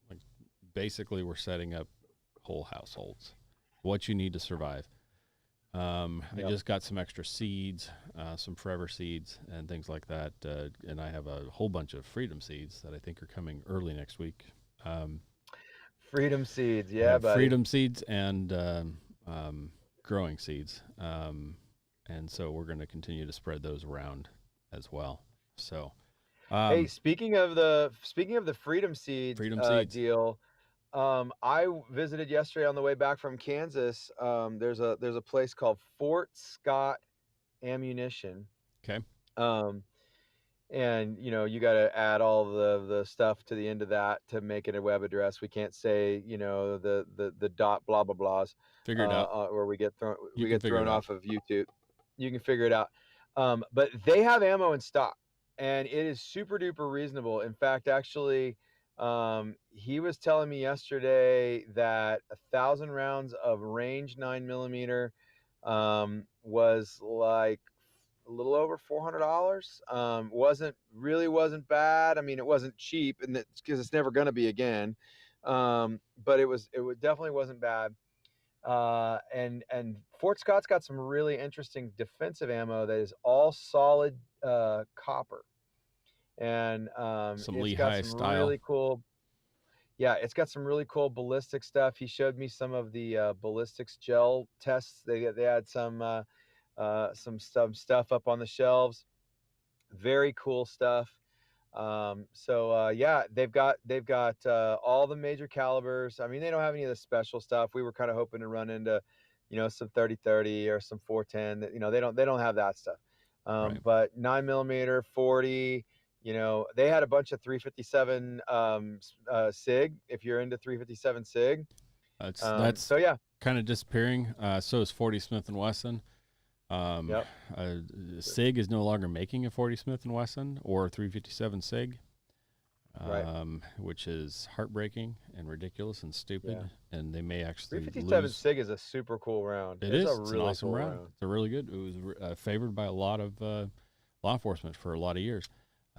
Like basically, we're setting up whole households. What you need to survive. I just got some extra seeds, some forever seeds and things like that. And I have a whole bunch of freedom seeds that I think are coming early next week.
Freedom seeds. Yeah, buddy.
Freedom seeds and growing seeds. And so we're going to continue to spread those around as well. So,
hey, speaking of the freedom seeds deal, I visited yesterday on the way back from Kansas. There's a place called Fort Scott Ammunition.
Okay.
And you got to add all the stuff to the end of that to make it a web address. We can't say the dot blah blah blahs.
Figure it out.
Or we get thrown off of YouTube. You can figure it out. But they have ammo in stock, and it is super duper reasonable. In fact, actually, he was telling me yesterday that 1,000 rounds of range 9mm was like a little over $400. Wasn't bad. I mean, it wasn't cheap, and because it's never going to be again. But it definitely wasn't bad. And Fort Scott's got some really interesting defensive ammo that is all solid copper, and
some
it's
Lehigh
got some
style.
really cool. Yeah, it's got some really cool ballistic stuff. He showed me some of the ballistics gel tests. They had some stuff up on the shelves. Very cool stuff. Yeah, they've got all the major calibers. I mean, they don't have any of the special stuff. We were kind of hoping to run into, some 30-30 or some 410. They don't have that stuff.
Right.
But 9mm, 40. They had a bunch of 357 SIG. If you're into 357 SIG,
that's
so yeah,
kind of disappearing. So is 40 Smith & Wesson. SIG is no longer making a 40 Smith & Wesson or 357 SIG, which is heartbreaking and ridiculous and stupid. Yeah. And they may actually
357 SIG is a super cool round. It's a really
awesome
cool
round. It's a really good. It was favored by a lot of law enforcement for a lot of years.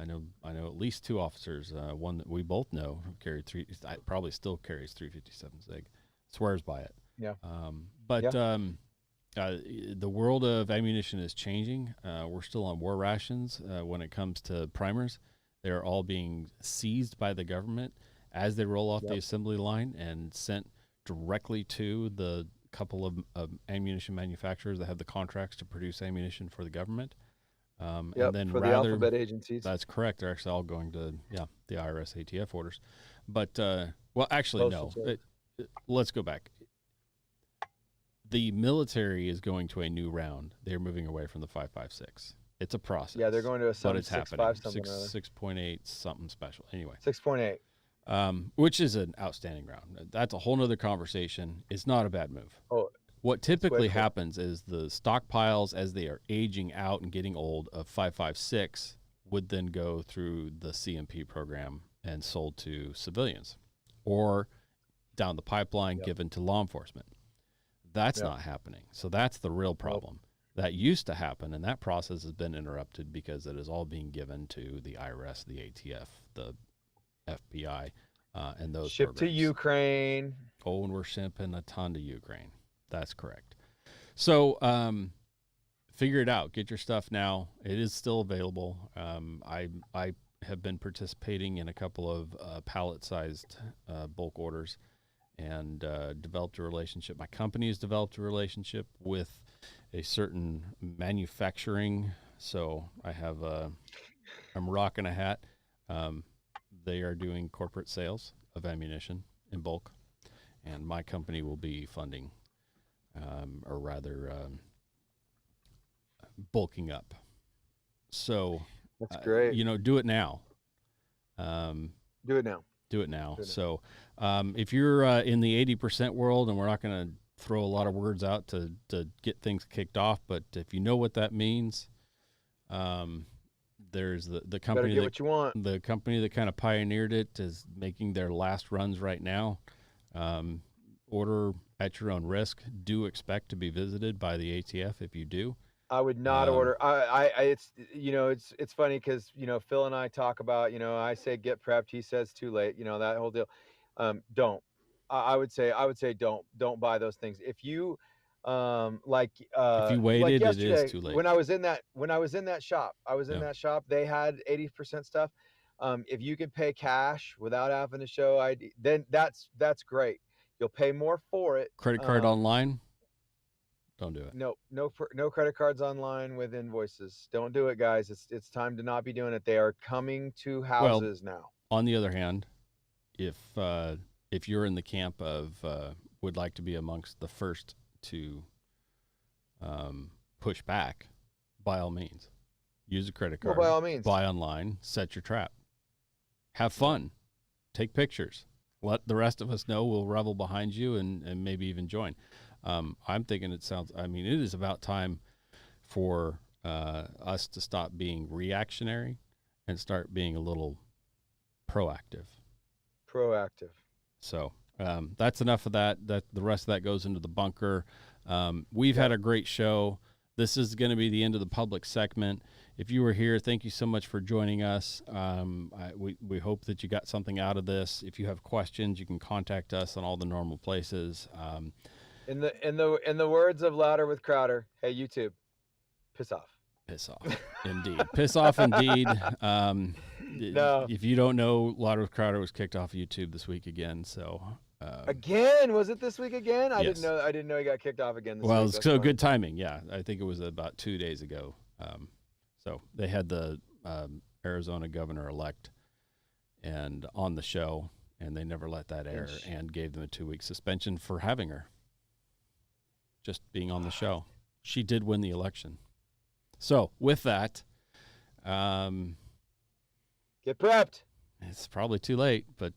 I know at least 2 officers. One that we both know carried probably still carries 357 SIG. Swears by it.
Yeah.
The world of ammunition is changing. We're still on war rations when it comes to primers. They're all being seized by the government as they roll off the assembly line and sent directly to the couple of ammunition manufacturers that have the contracts to produce ammunition for the government. And then
for the alphabet agencies.
That's correct. They're actually all going to the IRS ATF orders. But actually, no. let's go back. The military is going to a new round. They're moving away from the 5.56. It's a process.
Yeah, they're going to a
but it's
6.5
happening.
something.
6.8 something special. Anyway,
6.8.
Which is an outstanding round. That's a whole nother conversation. It's not a bad move.
Oh,
what typically happens is the stockpiles, as they are aging out and getting old, of 5.56 would then go through the CMP program and sold to civilians, or down the pipeline given to law enforcement. That's not happening. So that's the real problem. That used to happen, and that process has been interrupted because it is all being given to the IRS, the ATF, the FBI, and those
shipped to Ukraine.
Oh, and we're shipping a ton to Ukraine. That's correct. So figure it out. Get your stuff now. It is still available. I have been participating in a couple of pallet-sized bulk orders, and developed a relationship. My company has developed a relationship with a certain manufacturing. So I have I'm rocking a hat. They are doing corporate sales of ammunition in bulk, and my company will be funding, or rather bulking up. So
that's great.
Do it now.
Do it now.
Do it now. So if you're in the 80% world, and we're not going to throw a lot of words out to get things kicked off, but if you know what that means, there's the company
get what you want.
The company that kind of pioneered it is making their last runs right now. Order at your own risk. Do expect to be visited by the ATF if you do.
I would not order. It's funny because Phil and I talk about, I say get prepped. He says too late. That whole deal. Don't. I would say don't buy those things. If you if
you waited,
like
it is too late.
When I was in that shop, they had 80% stuff. If you could pay cash without having to show ID, then that's great. You'll pay more for it.
Credit card online. Don't do it.
No credit cards online with invoices. Don't do it, guys. It's time to not be doing it. They are coming to houses now.
On the other hand, if you're in the camp of would like to be amongst the first to push back, by all means, use a credit card.
By all means,
buy online, set your trap, have fun, take pictures. Let the rest of us know. We'll revel behind you and maybe even join. I'm thinking it is about time for us to stop being reactionary and start being a little proactive. So that's enough of that. The rest of that goes into the bunker. We've had a great show. This is going to be the end of the public segment. If you were here, thank you so much for joining us. We hope that you got something out of this. If you have questions, you can contact us on all the normal places.
In the words of Louder with Crowder, hey YouTube, piss off.
Piss off, indeed. Piss off, indeed.
No.
If you don't know, Louder with Crowder was kicked off YouTube this week again. So
again, was it this week again? I
yes.
didn't know he got kicked off again.
Well, it's so good timing. Yeah, I think it was about 2 days ago. So they had the Arizona governor-elect and on the show, and they never let that air and gave them a 2-week suspension for having her. Just being on the show. She did win the election. So with that,
get prepped.
It's probably too late, but